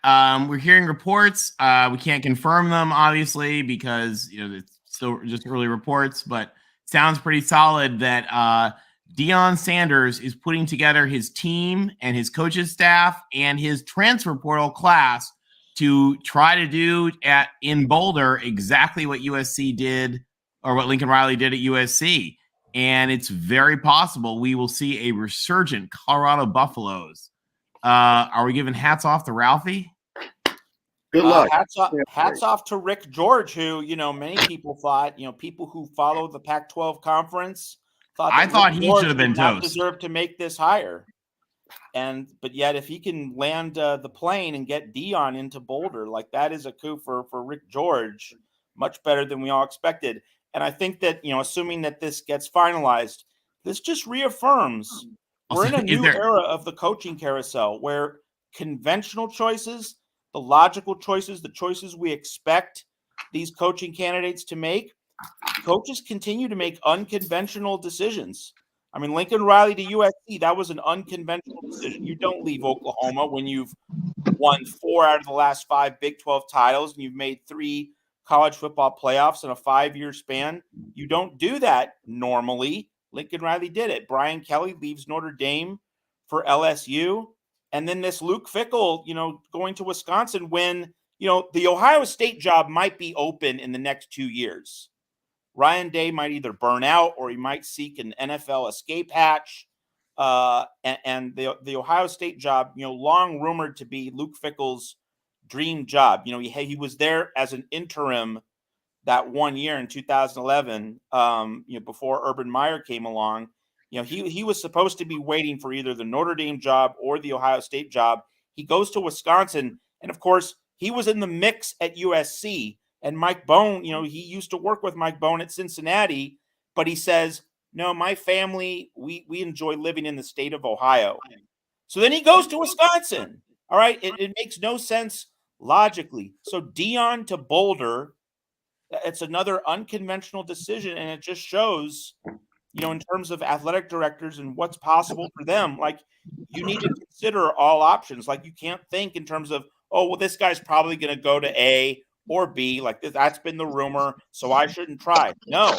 we're hearing reports. We can't confirm them, obviously, because it's still just early reports, but it sounds pretty solid that Deion Sanders is putting together his team and his coaches staff and his transfer portal class to try to do in Boulder exactly what USC did, or what Lincoln Riley did at USC. And it's very possible we will see a resurgent Colorado Buffaloes. Are we giving hats off to Ralphie? Good luck. Hats off to Rick George, who, many people thought, people who follow the Pac-12 conference thought he should have been toast. Deserved to make this higher. But yet, if he can land the plane and get Deion into Boulder, like that is a coup for Rick George, much better than we all expected. And I think that, assuming that this gets finalized, this just reaffirms we're in a new era of the coaching carousel where conventional choices, the logical choices, the choices we expect these coaching candidates to make, coaches continue to make unconventional decisions. I mean, Lincoln Riley to USC, that was an unconventional decision. You don't leave Oklahoma when you've won 4 out of the last 5 Big 12 titles and you've made 3 college football playoffs in a 5-year span. You don't do that normally. Lincoln Riley did it. Brian Kelly leaves Notre Dame for LSU. And then this Luke Fickell, going to Wisconsin when, the Ohio State job might be open in the next 2 years. Ryan Day might either burn out or he might seek an NFL escape hatch. and the Ohio State job, long rumored to be Luke Fickell's dream job. He was there as an interim that 1 year in 2011, before Urban Meyer came along. He was supposed to be waiting for either the Notre Dame job or the Ohio State job. He goes to Wisconsin, and of course, he was in the mix at USC. And Mike Bohn, he used to work with Mike Bohn at Cincinnati, but he says, no, my family, we enjoy living in the state of Ohio. So then he goes to Wisconsin. All right, it makes no sense logically. So Deion to Boulder, it's another unconventional decision, and it just shows, in terms of athletic directors and what's possible for them, like, you need to consider all options. Like, you can't think in terms of, oh, well, this guy's probably going to go to A or B. Like, that's been the rumor, so I shouldn't try. No,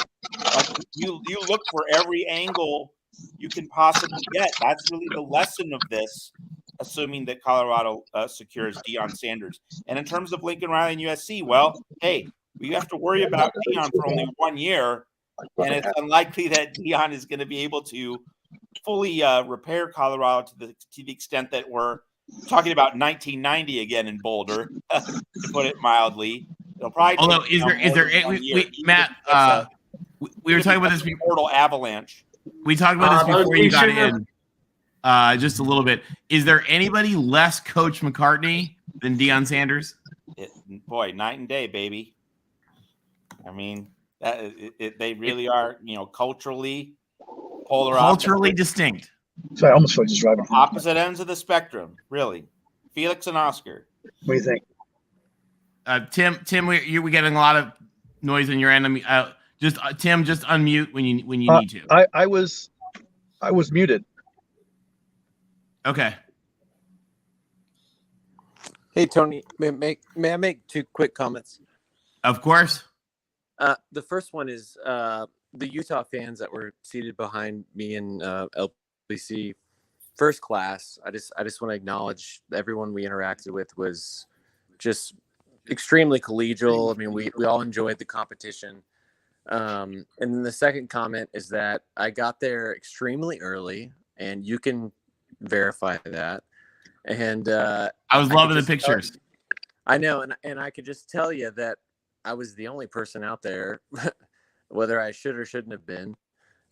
like, you look for every angle you can possibly get. That's really the lesson of this, assuming that Colorado secures Deion Sanders. And in terms of Lincoln Riley and USC, well, hey, we have to worry about Deion for only 1 year, and it's unlikely that Deion is going to be able to fully repair Colorado to the extent that we're talking about 1990 again in Boulder, to put it mildly. It'll probably. Although, is there Matt? We were talking about this portal avalanche. We talked about this before you got in. Just a little bit. Is there anybody less Coach McCartney than Deion Sanders? Boy, night and day, baby. I mean, they really are, culturally polar, culturally distinct. Sorry, I almost feel like just driving. Opposite ends of the spectrum, really. Felix and Oscar. What do you think? Tim, we're getting a lot of noise on your end. Tim, just unmute when you need to. I was muted. Okay. Hey Tony, may I make 2 quick comments? Of course. The first one is the Utah fans that were seated behind me in LBC first class. I just want to acknowledge everyone we interacted with was just extremely collegial. I mean, we all enjoyed the competition. And then the second comment is that I got there extremely early, and you can verify that. And I was loving the pictures. I know, and I could just tell you that I was the only person out there, whether I should or shouldn't have been.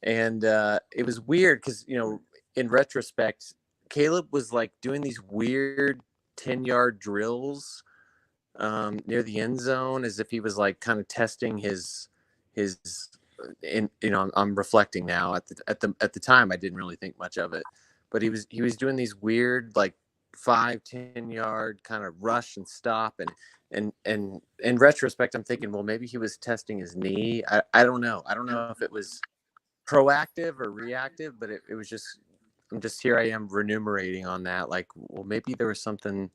And it was weird because, in retrospect, Caleb was like doing these weird 10-yard drills near the end zone, as if he was like kind of testing his I'm reflecting now. At the time, I didn't really think much of it, but he was doing these weird like 5-10 yard kind of rush and stop, and in retrospect, I'm thinking, well, maybe he was testing his knee. I don't know. I don't know if it was proactive or reactive, but it was just, here I am renumerating on that. Like, well, maybe there was something,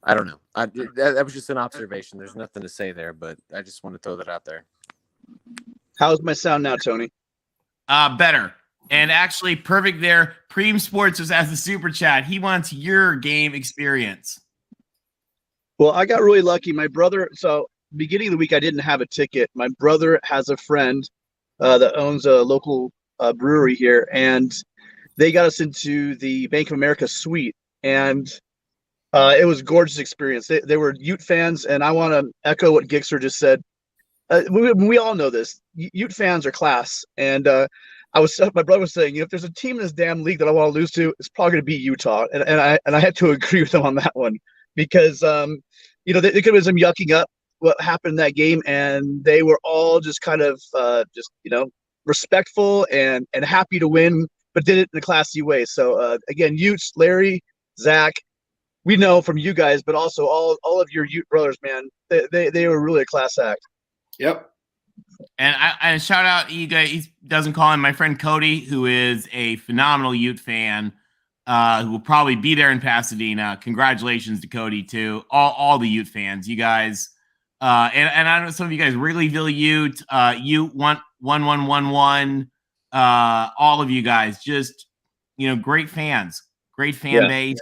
I don't know. That was just an observation. There's nothing to say there, but I just want to throw that out there. How's my sound now, Tony? Better. And actually perfect there. Preem Sports just has the super chat. He wants your game experience. Well, I got really lucky. My brother, so beginning of the week, I didn't have a ticket. My brother has a friend that owns a local brewery here, and they got us into the Bank of America suite, and it was a gorgeous experience. They were Ute fans, and I want to echo what Gixer just said. We all know this. Ute fans are class, and my brother was saying, if there's a team in this damn league that I want to lose to, it's probably going to be Utah, and I had to agree with him on that one, because they could have been some yucking up what happened in that game, and they were all just kind of respectful and happy to win, but did it in a classy way. So again, Utes, Larry, Zach, we know from you guys, but also all of your Ute brothers, man, they were really a class act. Yep. And I shout out, he doesn't call him, my friend Cody, who is a phenomenal Ute fan, who will probably be there in Pasadena. Congratulations to Cody too. All the Ute fans, you guys. And I know some of you guys, Wrigleyville Ute, Ute 1111. All of you guys, just great fans, great fan base,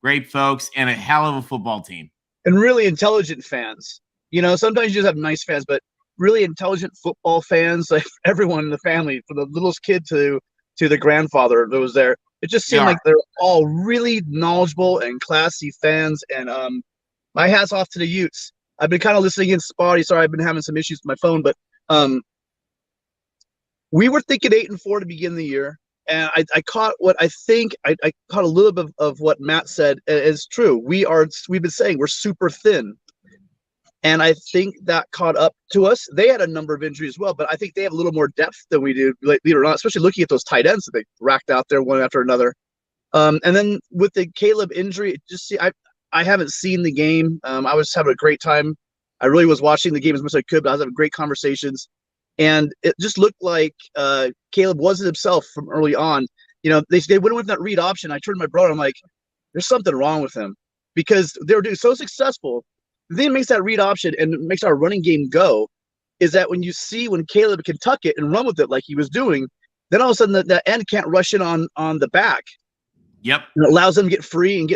great folks, and a hell of a football team. And really intelligent fans. Sometimes you just have nice fans, but really intelligent football fans, like everyone in the family, from the littlest kid to the grandfather that was there. It just seemed like they're all really knowledgeable and classy fans. And my hat's off to the Utes. I've been kind of listening in spotty. Sorry, I've been having some issues with my phone, but we were thinking 8-4 to begin the year. And I caught what I think I caught a little bit of what Matt said is true. We've been saying we're super thin. And I think that caught up to us. They had a number of injuries as well, but I think they have a little more depth than we do, believe it or not, especially looking at those tight ends that they racked out there one after another. And then with the Caleb injury, I haven't seen the game. I was having a great time. I really was watching the game as much as I could, but I was having great conversations. And it just looked like Caleb wasn't himself from early on. You know, they went with that read option. I turned to my brother. I'm like, there's something wrong with him because they were doing so successful. The thing that makes that read option and makes our running game go is that when Caleb can tuck it and run with it like he was doing, then all of a sudden the end can't rush in on the back. Yep. And it allows them to get free and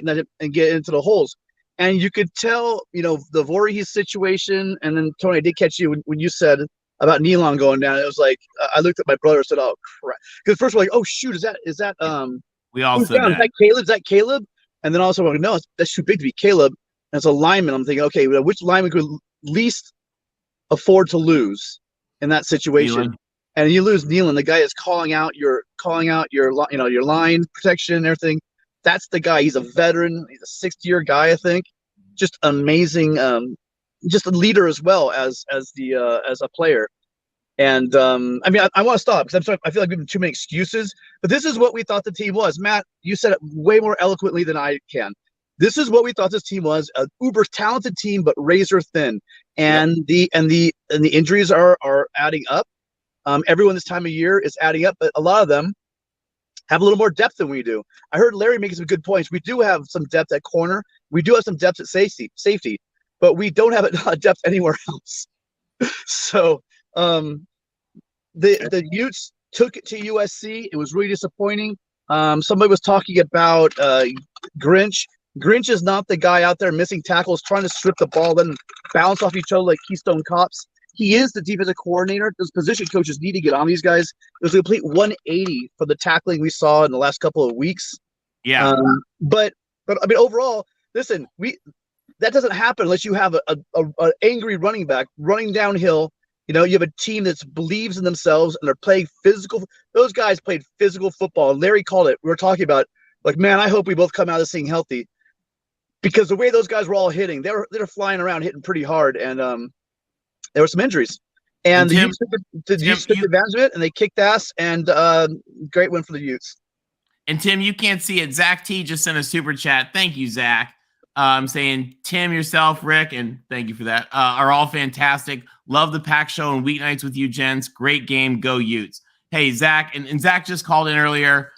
get into the holes. And you could tell, you know, the Voorhees situation. And then Tony, I did catch you when you said about Nealon going down. It was like I looked at my brother and said, "Oh crap!" Because first we're like, "Oh shoot, is that we all who's said down? that. Is that Caleb?" And then also we're like, "No, that's too big to be Caleb." As a lineman, I'm thinking, okay, well, which lineman could least afford to lose in that situation? Nealon. And you lose Nealon, the guy is calling out your your line protection and everything. That's the guy. He's a veteran. He's a 6th-year guy, I think. Just amazing. Just a leader as well as a player. And I mean, I want to stop because I'm sorry. I feel like we've given too many excuses. But this is what we thought the team was. Matt, you said it way more eloquently than I can. This is what we thought this team was: an uber talented team, but razor thin. And the injuries are adding up. Everyone this time of year is adding up, but a lot of them have a little more depth than we do. I heard Larry making some good points. We do have some depth at corner. We do have some depth at safety, but we don't have a depth anywhere else. So the Utes took it to USC. It was really disappointing. Somebody was talking about Grinch. Grinch is not the guy out there missing tackles, trying to strip the ball, then bounce off each other like Keystone Cops. He is the defensive coordinator. Those position coaches need to get on these guys. It was a complete 180 for the tackling we saw in the last couple of weeks. Yeah. But I mean, overall, listen, that doesn't happen unless you have an angry running back running downhill. You know, you have a team that believes in themselves and they're playing physical. Those guys played physical football. Larry called it. We were talking about, like, man, I hope we both come out of this thing healthy. Because the way those guys were all hitting, they were flying around hitting pretty hard, and there were some injuries. And the Utes took advantage of it, and they kicked ass, and great win for the Utes. And Tim, you can't see it. Zach T just sent a super chat. Thank you, Zach. Saying Tim, yourself, Rick, and thank you for that, are all fantastic. Love the pack show and weeknights with you, gents. Great game. Go Utes. Hey, Zach, and Zach just called in earlier.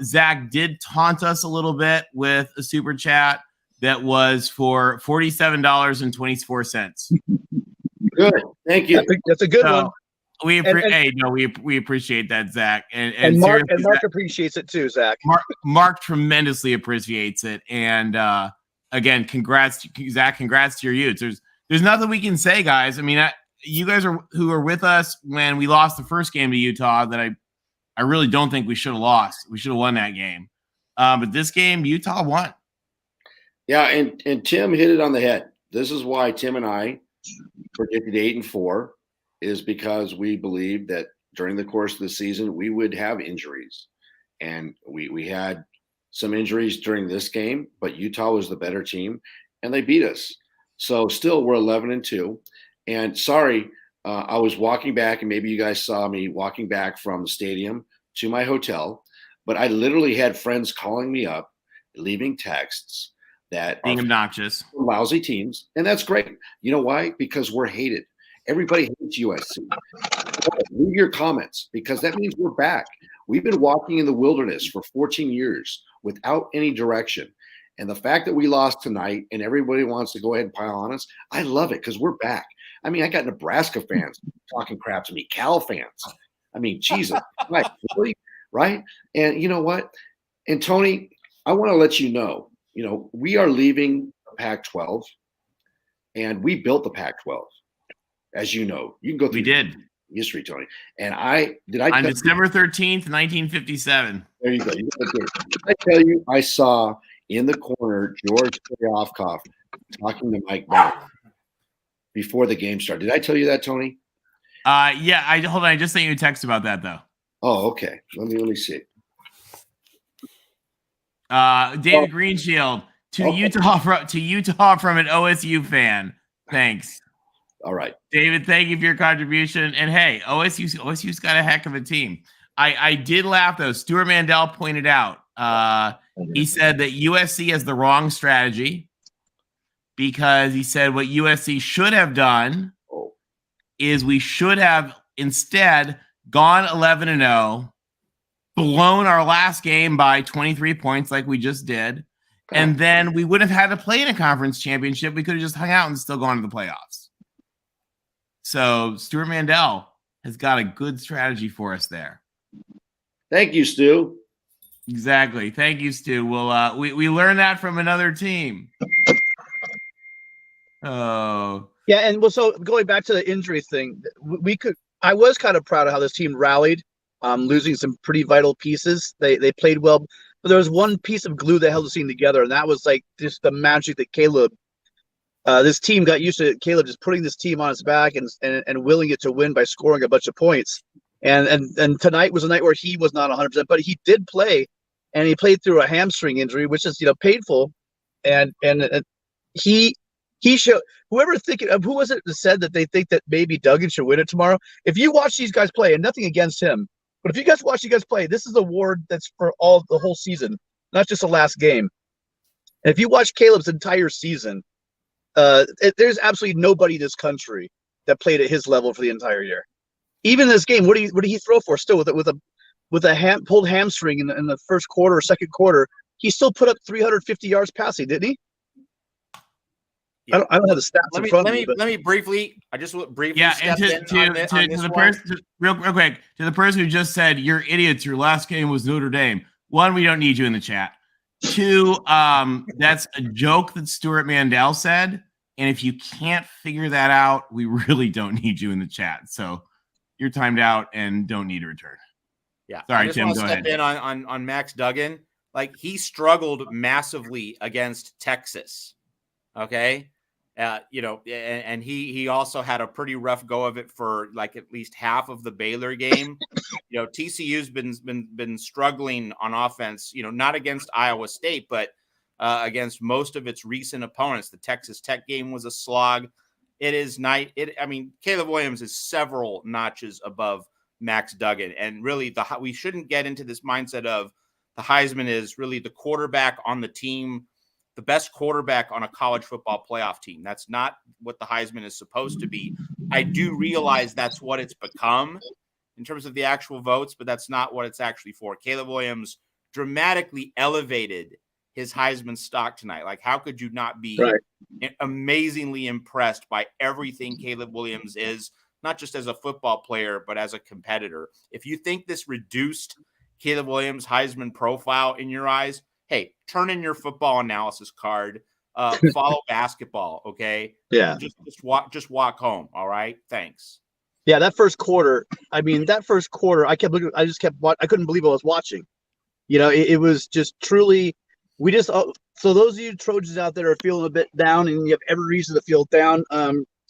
Zach did taunt us a little bit with a super chat that was for $47.24. Good. Thank you. That's a good one. We appreciate that, Zach. And Mark appreciates it too, Zach. Mark tremendously appreciates it. And again, congrats, Zach. Congrats to your Utes. There's nothing we can say, guys. I mean, you guys who are with us when we lost the first game to Utah that I really don't think we should have lost. We should have won that game. But this game, Utah won. Yeah, and Tim hit it on the head. This is why Tim and I predicted 8-4, is because we believed that during the course of the season we would have injuries. And we had some injuries during this game, but Utah was the better team, and they beat us. So still we're 11-2. And sorry, I was walking back, and maybe you guys saw me walking back from the stadium to my hotel, but I literally had friends calling me up, leaving texts that being obnoxious, lousy teams, and that's great. You know why? Because we're hated. Everybody hates USC. Leave your comments, because that means we're back. We've been walking in the wilderness for 14 years without any direction. And the fact that we lost tonight and everybody wants to go ahead and pile on us, I love it because we're back. I mean, I got Nebraska fans talking crap to me, Cal fans. I mean, Jesus, right? Really? Right? And you know what? And Tony, I want to let you know, we are leaving the Pac-12, and we built the Pac-12. As you know, you can go through. We did. history, Tony. And on December 13th, 1957. There you go. I tell you, I saw in the corner George Koryovkov talking to Mike Brown before the game started. Did I tell you that, Tony? Yeah. Hold on. I just sent you a text about that, though. Oh, okay. Let me see. David Greenshield to Utah from an OSU fan. Thanks. All right, David. Thank you for your contribution. And hey, OSU's got a heck of a team. I did laugh though. Stuart Mandel pointed out. He said that USC has the wrong strategy because he said what USC should have done is we should have instead gone 11-0, blown our last game by 23 points like we just did, and then we wouldn't have had to play in a conference championship. We could have just hung out and still gone to the playoffs. So Stuart Mandel has got a good strategy for us there. Thank you, Stu. Exactly. Thank you, Stu. We'll we learned that from another team. Oh. Yeah, and so going back to the injury thing, I was kind of proud of how this team rallied, losing some pretty vital pieces. They played well, but there was one piece of glue that held the team together, and that was like just the magic that Caleb. This team got used to Caleb just putting this team on his back and willing it to win by scoring a bunch of points. And tonight was a night where he was not 100%, but he did play, and he played through a hamstring injury, which is painful, and he showed who was it that said that they think that maybe Duggan should win it tomorrow. If you watch these guys play, and nothing against him, but if you guys watch these guys play, this is an award that's for the whole season, not just the last game. And if you watch Caleb's entire season, there's absolutely nobody in this country that played at his level for the entire year. Even in this game, what did he throw for? Still with a pulled hamstring in the first quarter or second quarter, he still put up 350 yards passing, didn't he? Yeah. I don't have the stats in front of me. Let me briefly. I just briefly. Yeah, and to the person, real quick, to the person who just said you're idiots. Your last game was Notre Dame. One, we don't need you in the chat. Two, that's a joke that Stuart Mandel said, and if you can't figure that out, we really don't need you in the chat. So you're timed out and don't need to return. Yeah, sorry, Tim. Go ahead. In on Max Duggan. Like he struggled massively against Texas. Okay. And he also had a pretty rough go of it for like at least half of the Baylor game. TCU's been struggling on offense, not against Iowa State, but against most of its recent opponents. The Texas Tech game was a slog. Caleb Williams is several notches above Max Duggan. And really we shouldn't get into this mindset of the Heisman is really the quarterback on the team, the best quarterback on a college football playoff team. That's not what the Heisman is supposed to be. I do realize that's what it's become in terms of the actual votes, but that's not what it's actually for. Caleb Williams dramatically elevated his Heisman stock tonight. Like, how could you not be amazingly impressed by everything Caleb Williams is, not just as a football player, but as a competitor? If you think this reduced Caleb Williams' Heisman profile in your eyes, hey, turn in your football analysis card. Follow basketball, okay? Yeah. Just walk home. All right. Thanks. Yeah, that first quarter. I kept looking. I couldn't believe I was watching. It was just truly. So those of you Trojans out there are feeling a bit down, and you have every reason to feel down.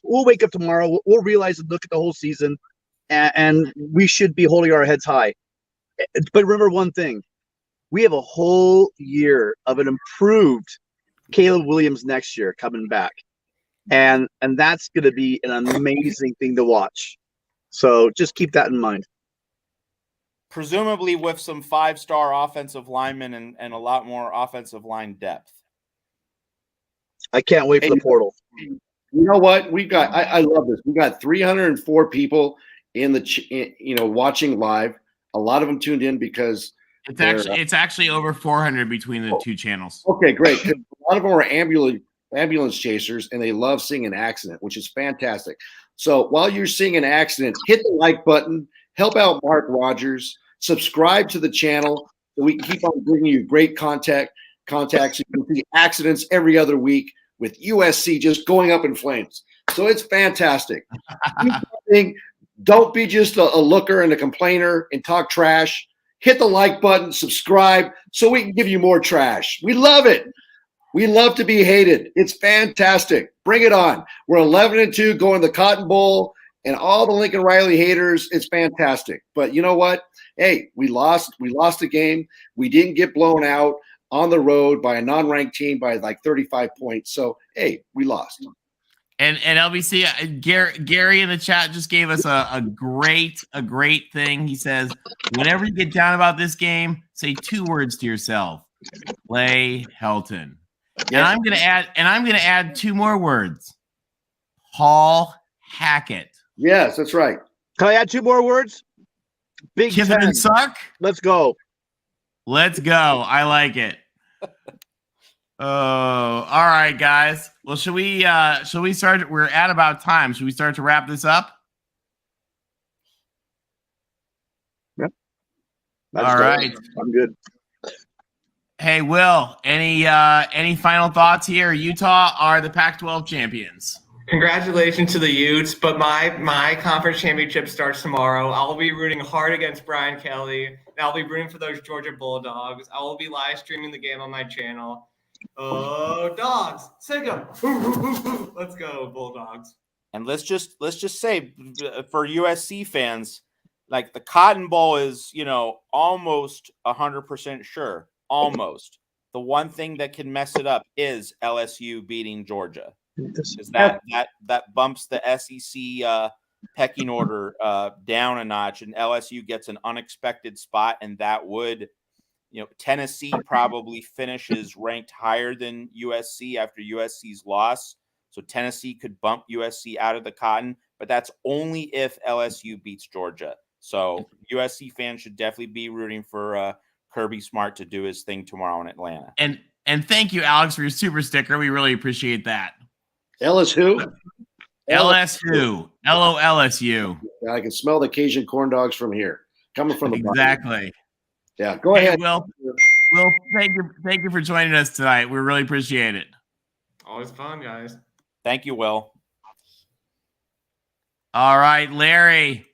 We'll wake up tomorrow. We'll realize and look at the whole season, and we should be holding our heads high. But remember one thing. We have a whole year of an improved Caleb Williams next year coming back. And that's going to be an amazing thing to watch. So just keep that in mind. Presumably with some 5-star offensive linemen and a lot more offensive line depth. I can't wait for the portal. You know what? I love this. We got 304 people in watching live. A lot of them tuned in because it's actually over 400 between the two channels. Okay, great. A lot of them are ambulance chasers, and they love seeing an accident, which is fantastic. So while you're seeing an accident, hit the like button, help out Mark Rogers, subscribe to the channel so we can keep on bringing you great contacts. You can see accidents every other week with USC just going up in flames. So it's fantastic. Don't be just a looker and a complainer and talk trash. Hit the like button, subscribe, so we can give you more trash. We love it. We love to be hated. It's fantastic. Bring it on. We're 11-2 going to the Cotton Bowl, and all the Lincoln Riley haters, it's fantastic. But you know what? Hey, we lost. We lost the game. We didn't get blown out on the road by a non-ranked team by like 35 points. So, hey, we lost. And LBC, Gary in the chat just gave us a great thing. He says, whenever you get down about this game, say 2 words to yourself. Play Helton. And I'm gonna add 2 more words. Paul Hackett. Yes, that's right. Can I add 2 more words? Big Kiffin 10. and Sark. Let's go. Let's go. I like it. Oh, all right, guys. Well, should we start? We're at about time. Should we start to wrap this up? Yep. All right. I'm good. Hey, Will, any final thoughts here? Utah are the Pac-12 champions. Congratulations to the Utes, but my conference championship starts tomorrow. I'll be rooting hard against Brian Kelly, and I'll be rooting for those Georgia Bulldogs. I will be live streaming the game on my channel. Oh, dogs, sing them! Let's go, Bulldogs! And let's just say for USC fans, like the Cotton Bowl is, almost 100% sure. Almost. The one thing that can mess it up is LSU beating Georgia. Because that bumps the SEC pecking order down a notch, and LSU gets an unexpected spot, and that would, Tennessee probably finishes ranked higher than USC after USC's loss. So Tennessee could bump USC out of the Cotton, but that's only if LSU beats Georgia. So USC fans should definitely be rooting for Kirby Smart to do his thing tomorrow in Atlanta. And thank you, Alex, for your super sticker. We really appreciate that. LSU? LSU. LOLSU. Yeah, I can smell the Cajun corn dogs from here. Coming from the exactly. Yeah, go ahead. Will, thank you for joining us tonight. We really appreciate it. Always fun, guys. Thank you, Will. All right, Larry.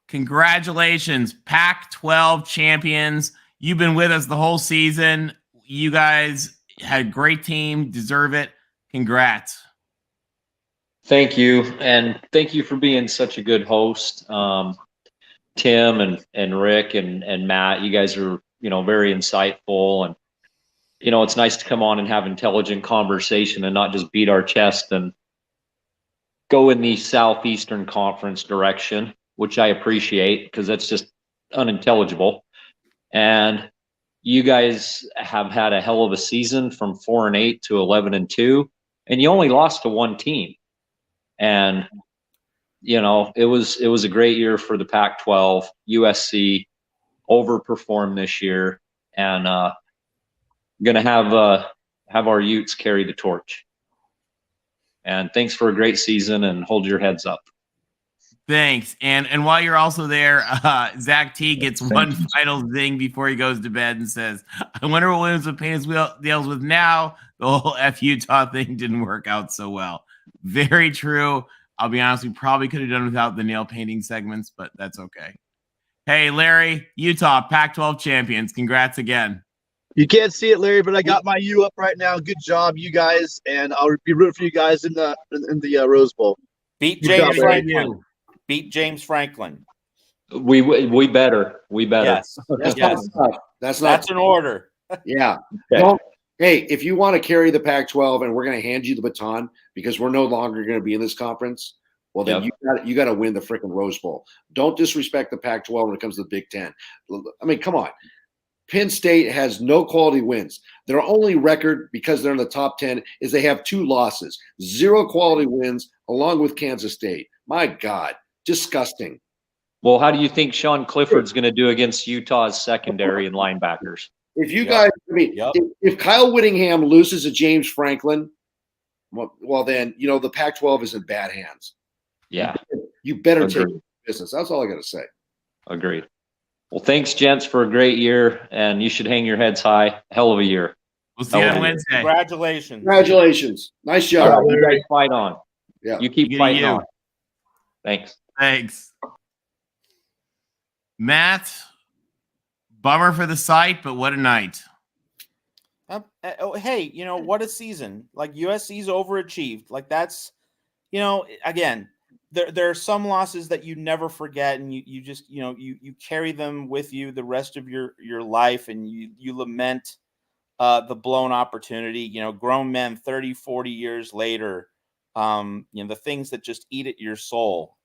Congratulations, Pac-12 champions. You've been with us the whole season. You guys had a great team, deserve it. Congrats. Thank you. And thank you for being such a good host. Tim and Rick and Matt, you guys are, very insightful. And, it's nice to come on and have intelligent conversation and not just beat our chest and go in the Southeastern Conference direction, which I appreciate because that's just unintelligible. And you guys have had a hell of a season from 4-8 to 11-2, and you only lost to one team. And, it was a great year for the Pac-12. USC overperformed this year, and going to have our Utes carry the torch. And thanks for a great season, and hold your heads up. Thanks. And while you're also there, Zach T gets one final zing before he goes to bed and says, I wonder what Williams would pay his deals with now. The whole F Utah thing didn't work out so well. Very true. I'll be honest, we probably could have done without the nail painting segments, but that's okay. Hey, Larry, Utah, Pac-12 champions. Congrats again. You can't see it, Larry, but I got my U up right now. Good job, you guys, and I'll be rooting for you guys in the Rose Bowl. Beat James Franklin. Beat James Franklin. We better. Yes. That's an order. Yeah. Okay. Hey, if you want to carry the Pac-12 and we're going to hand you the baton because we're no longer going to be in this conference, well, then you got to win the freaking Rose Bowl. Don't disrespect the Pac-12 when it comes to the Big Ten. I mean, come on. Penn State has no quality wins. Their only record, because they're in the top 10, is they have 2 losses, 0 quality wins, along with Kansas State. My God, disgusting. Well, how do you think Sean Clifford's going to do against Utah's secondary and linebackers? If you guys, if Kyle Whittingham loses to James Franklin, well, then, the Pac-12 is in bad hands. Yeah. You better take business. That's all I got to say. Agreed. Well, thanks, gents, for a great year, and you should hang your heads high. Hell of a year. We'll see you on Wednesday. Congratulations. Congratulations. Nice job. You guys fight on. Yeah. You keep fighting on. Thanks. Thanks. Matt, bummer for the site, but what a night. Hey, what a season. Like, USC's overachieved. Like, that's, again, there are some losses that you never forget, and you just, you carry them with you the rest of your life, and you lament the blown opportunity. Grown men 30, 40 years later, the things that just eat at your soul.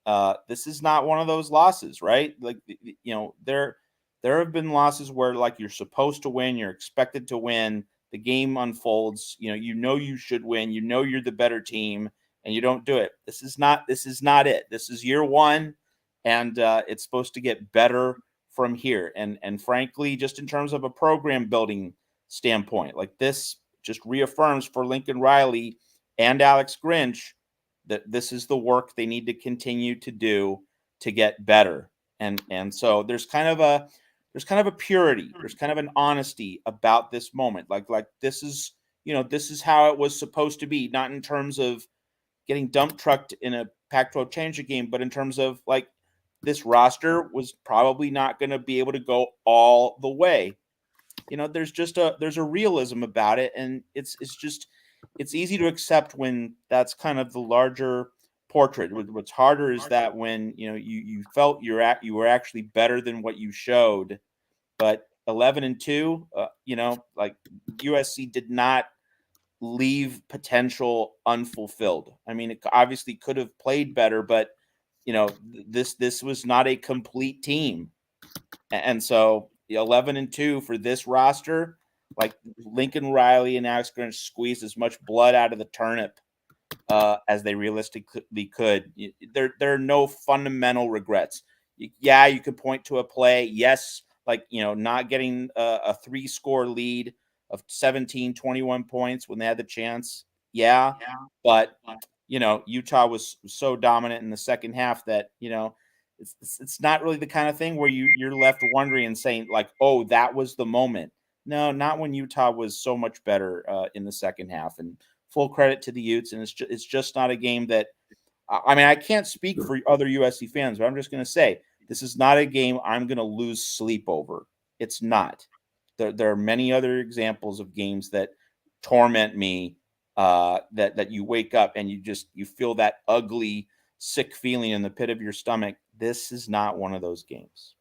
This is not one of those losses, right? Like, there have been losses where, like, you're supposed to win, you're expected to win, the game unfolds, you should win, you're the better team, and you don't do it. This is not it. This is year one, and it's supposed to get better from here. And frankly, just in terms of a program building standpoint, like, this just reaffirms for Lincoln Riley and Alex Grinch that this is the work they need to continue to do to get better. And so there's kind of a purity, there's kind of an honesty about this moment. Like this is how it was supposed to be, not in terms of getting dump trucked in a Pac-12 championship game, but in terms of, like, this roster was probably not going to be able to go all the way. There's a realism about it, and it's easy to accept when that's kind of the larger portrait. What's harder is that when you felt you were actually better than what you showed, but 11-2, like, USC did not leave potential unfulfilled. I mean, it obviously could have played better, but this was not a complete team, and so the 11-2 for this roster, like, Lincoln Riley and Alex Grinch squeezed as much blood out of the turnip as they realistically could. There are no fundamental regrets. Yeah, you could point to a play. Yes, like, not getting a 3-score lead of 17, 21 points when they had the chance. Yeah. But, Utah was so dominant in the second half that, it's not really the kind of thing where you're left wondering and saying, like, oh, that was the moment. No, not when Utah was so much better in the second half. And full credit to the Utes. And it's just not a game that, I mean, I can't speak for other USC fans, but I'm just going to say, this is not a game I'm going to lose sleep over. It's not. There are many other examples of games that torment me, that you wake up and you feel that ugly, sick feeling in the pit of your stomach. This is not one of those games.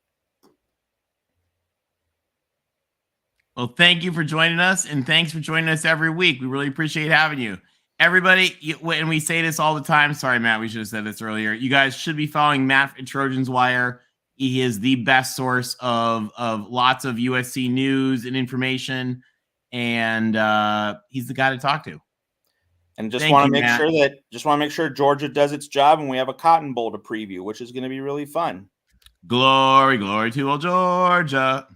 Well, thank you for joining us, and thanks for joining us every week. We really appreciate having you. Everybody, when we say this all the time, sorry, Matt, we should have said this earlier. You guys should be following Matt at Trojans Wire. He is the best source of lots of USC news and information, and he's the guy to talk to. And just want to make sure Georgia does its job, and we have a Cotton Bowl to preview, which is going to be really fun. Glory, glory to old Georgia.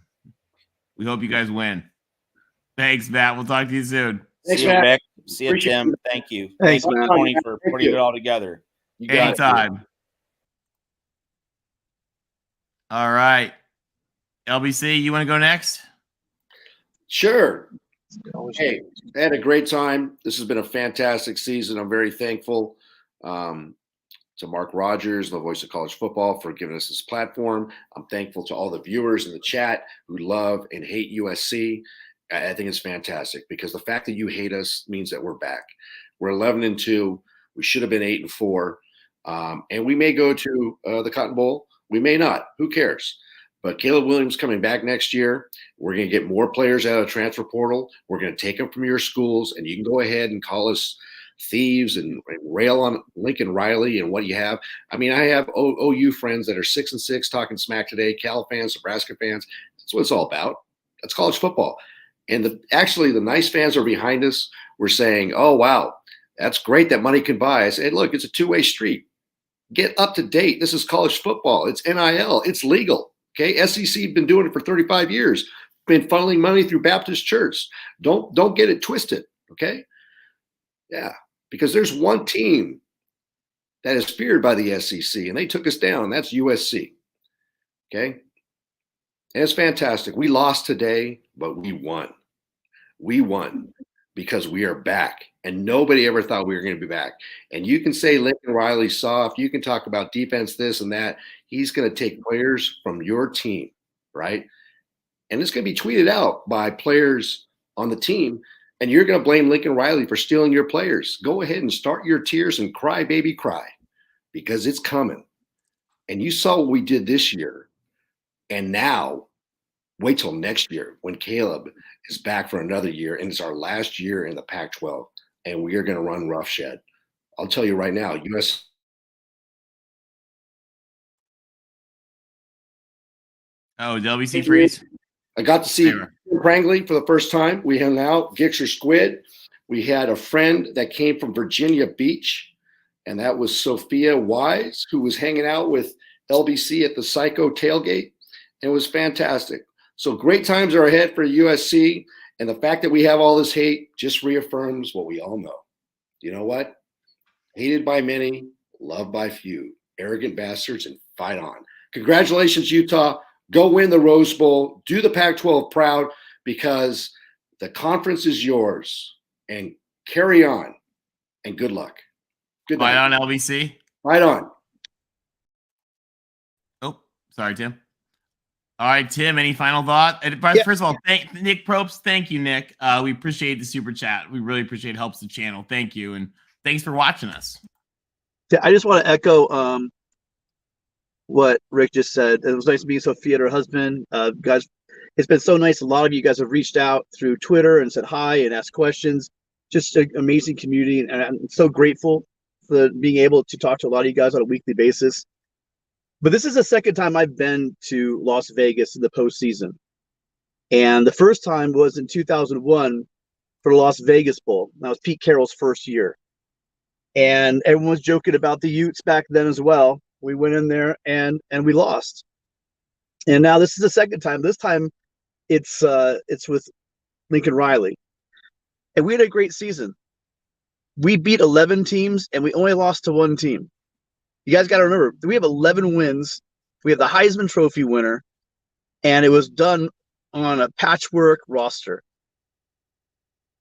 We hope you guys win. Thanks, Matt. We'll talk to you soon. Thanks, See you, Matt. Rick. See you, Tim. Thank you. Thanks, Matt. Tony, for putting it all together. Anytime. All right. LBC, you want to go next? Sure. Hey, I had a great time. This has been a fantastic season. I'm very thankful to Mark Rogers, the voice of college football, for giving us this platform. I'm thankful to all the viewers in the chat who love and hate USC. I think it's fantastic, because the fact that you hate us means that we're back. We're 11-2. We should have been 8-4. And we may go to the Cotton Bowl. We may not. Who cares? But Caleb Williams coming back next year. We're going to get more players out of the transfer portal. We're going to take them from your schools, and you can go ahead and call us thieves and rail on Lincoln Riley and what you have. I mean, I have OU friends that are 6-6 talking smack today, Cal fans, Nebraska fans. That's what it's all about. That's college football. And actually, the nice fans are behind us. We're saying, oh, wow, that's great that money can buy. I said, look, it's a two-way street. Get up to date. This is college football. It's NIL. It's legal. Okay, SEC been doing it for 35 years. Been funneling money through Baptist Church. Don't get it twisted. Okay, yeah, because there's one team that is feared by the SEC, and they took us down. And that's USC. Okay, and it's fantastic. We lost today, but we won. We won because we are back, and nobody ever thought we were going to be back. And you can say Lincoln Riley's soft. You can talk about defense, this and that. He's going to take players from your team, right? And it's going to be tweeted out by players on the team. And you're going to blame Lincoln Riley for stealing your players. Go ahead and start your tears and cry, baby, cry, because it's coming. And you saw what we did this year. And now, wait till next year when Caleb is back for another year, and it's our last year in the Pac-12, and we are going to run roughshed. I'll tell you right now, US. Oh, WC freeze. I got to see Prangley for the first time. We hung out, Gixxer Squid. We had a friend that came from Virginia Beach, and that was Sophia Wise, who was hanging out with LBC at the Psycho tailgate. It was fantastic. So great times are ahead for USC, and the fact that we have all this hate just reaffirms what we all know. You know what? Hated by many, loved by few. Arrogant bastards, and fight on. Congratulations, Utah. Go win the Rose Bowl. Do the Pac-12 proud, because the conference is yours. And carry on. And good luck. Good night. Fight on, LBC. Fight on. Oh, sorry, Tim. All right, Tim, any final thought? First of all, Nick Probst, thank you, Nick. We appreciate the super chat. We really appreciate it. Helps the channel. Thank you. And thanks for watching us. I just want to echo what Rick just said. It was nice meeting Sophia and her husband. Guys, it's been so nice. A lot of you guys have reached out through Twitter and said hi and asked questions. Just an amazing community. And I'm so grateful for being able to talk to a lot of you guys on a weekly basis. But this is the second time I've been to Las Vegas in the postseason. And the first time was in 2001 for the Las Vegas Bowl. That was Pete Carroll's first year. And everyone was joking about the Utes back then as well. We went in there and we lost. And now this is the second time. This time it's with Lincoln Riley. And we had a great season. We beat 11 teams and we only lost to one team. You guys got to remember, we have 11 wins. We have the Heisman Trophy winner, and it was done on a patchwork roster.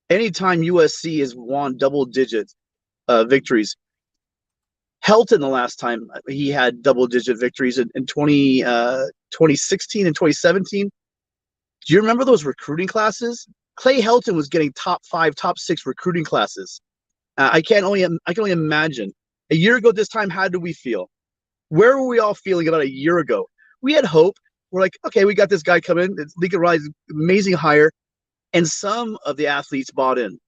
Anytime USC has won double-digit victories, Helton the last time he had double-digit victories in 2016 and 2017. Do you remember those recruiting classes? Clay Helton was getting top 5, top 6 recruiting classes. I can only imagine. A year ago this time, how did we feel? Where were we all feeling about a year ago? We had hope. We're like, okay, we got this guy coming. It's Lincoln Riley's amazing hire. And some of the athletes bought in.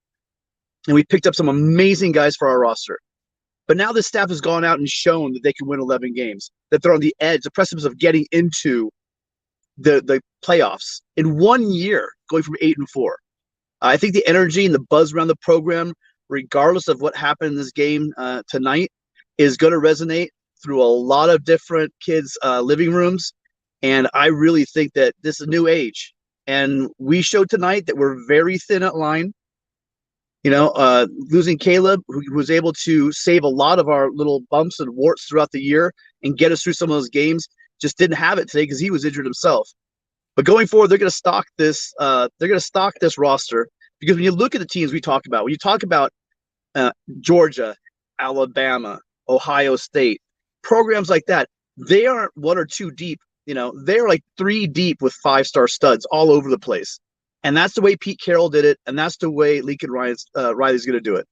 And we picked up some amazing guys for our roster. But now the staff has gone out and shown that they can win 11 games, that they're on the edge, the precipice of getting into the playoffs in 1 year, going from 8-4. I think the energy and the buzz around the program, regardless of what happened in this game tonight, is going to resonate through a lot of different kids' living rooms. And I really think that this is a new age. And we showed tonight that we're very thin at line. You know, losing Caleb, who was able to save a lot of our little bumps and warts throughout the year and get us through some of those games, just didn't have it today because he was injured himself. But going forward, they're going to stock this. They're going to stock this roster, because when you look at the teams we talk about, when you talk about Georgia, Alabama, Ohio State, programs like that, they aren't 1 or 2 deep. You know, they're like 3 deep with 5-star studs all over the place. And that's the way Pete Carroll did it, and that's the way Lincoln Riley's going to do it.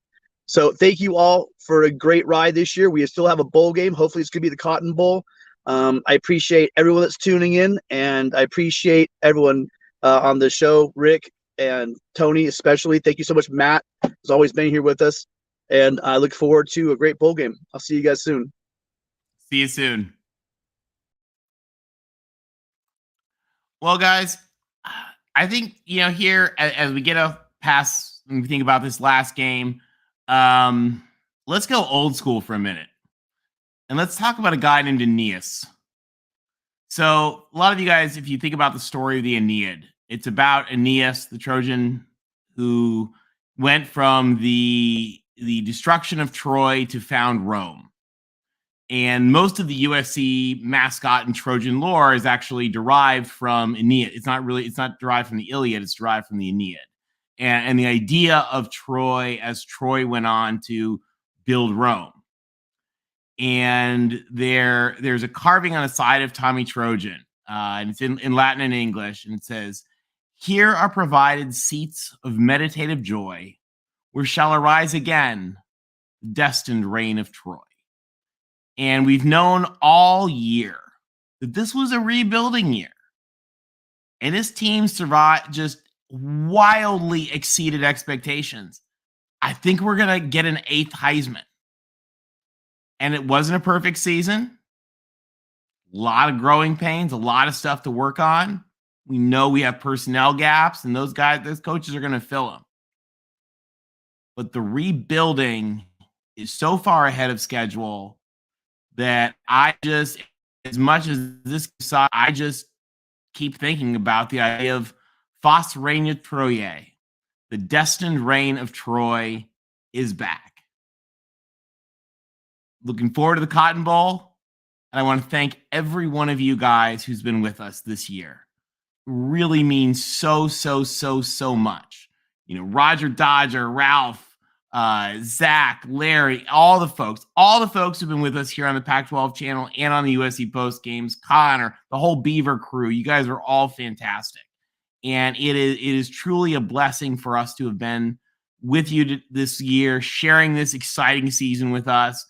So thank you all for a great ride this year. We still have a bowl game. Hopefully it's going to be the Cotton Bowl. I appreciate everyone that's tuning in, and I appreciate everyone on the show, Rick and Tony especially. Thank you so much. Matt has always been here with us, and I look forward to a great bowl game. I'll see you guys soon. See you soon. Well, guys, I think, you know, here as we get past and we think about this last game, let's go old school for a minute. And let's talk about a guy named Aeneas. So a lot of you guys, if you think about the story of the Aeneid, it's about Aeneas, the Trojan, who went from the destruction of Troy to found Rome. And most of the USC mascot and Trojan lore is actually derived from Aeneid. It's not derived from the Iliad, it's derived from the Aeneid. And the idea of Troy as Troy went on to build Rome. and there's a carving on the side of Tommy Trojan, and it's in Latin and English, and it says, "Here are provided seats of meditative joy, where shall arise again the destined reign of Troy." And we've known all year that this was a rebuilding year. And this team just wildly exceeded expectations. I think we're going to get an 8th Heisman. And it wasn't a perfect season. A lot of growing pains, a lot of stuff to work on. We know we have personnel gaps, and those coaches are going to fill them. But the rebuilding is so far ahead of schedule that as much as this saw, I just keep thinking about the idea of Fos Reigna Troye. The destined reign of Troy is back. Looking forward to the Cotton Bowl. And I want to thank every one of you guys who's been with us this year. It really means so much. Roger Dodger, Ralph, Zach, Larry, all the folks who've been with us here on the Pac-12 channel and on the USC Post Games, Connor, the whole Beaver crew. You guys are all fantastic. And it is truly a blessing for us to have been with you this year, sharing this exciting season with us.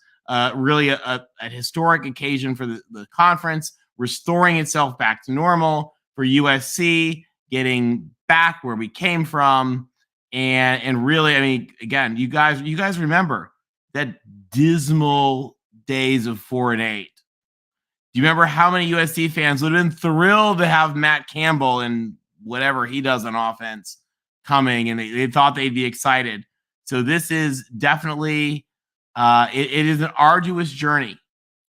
Really a historic occasion for the conference, restoring itself back to normal, for USC getting back where we came from. And really, I mean, again, you guys remember that dismal days of 4-8. Do you remember how many USC fans would have been thrilled to have Matt Campbell and whatever he does on offense coming, and they thought they'd be excited? So this is definitely it is an arduous journey.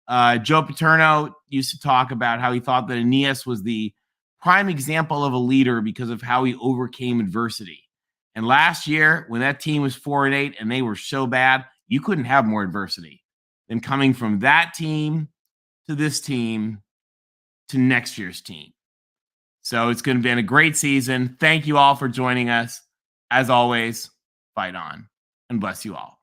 Joe Paterno used to talk about how he thought that Aeneas was the prime example of a leader because of how he overcame adversity. And last year, when that team was 4-8 and they were so bad, you couldn't have more adversity than coming from that team to this team to next year's team. So it's going to be a great season. Thank you all for joining us. As always, fight on, and bless you all.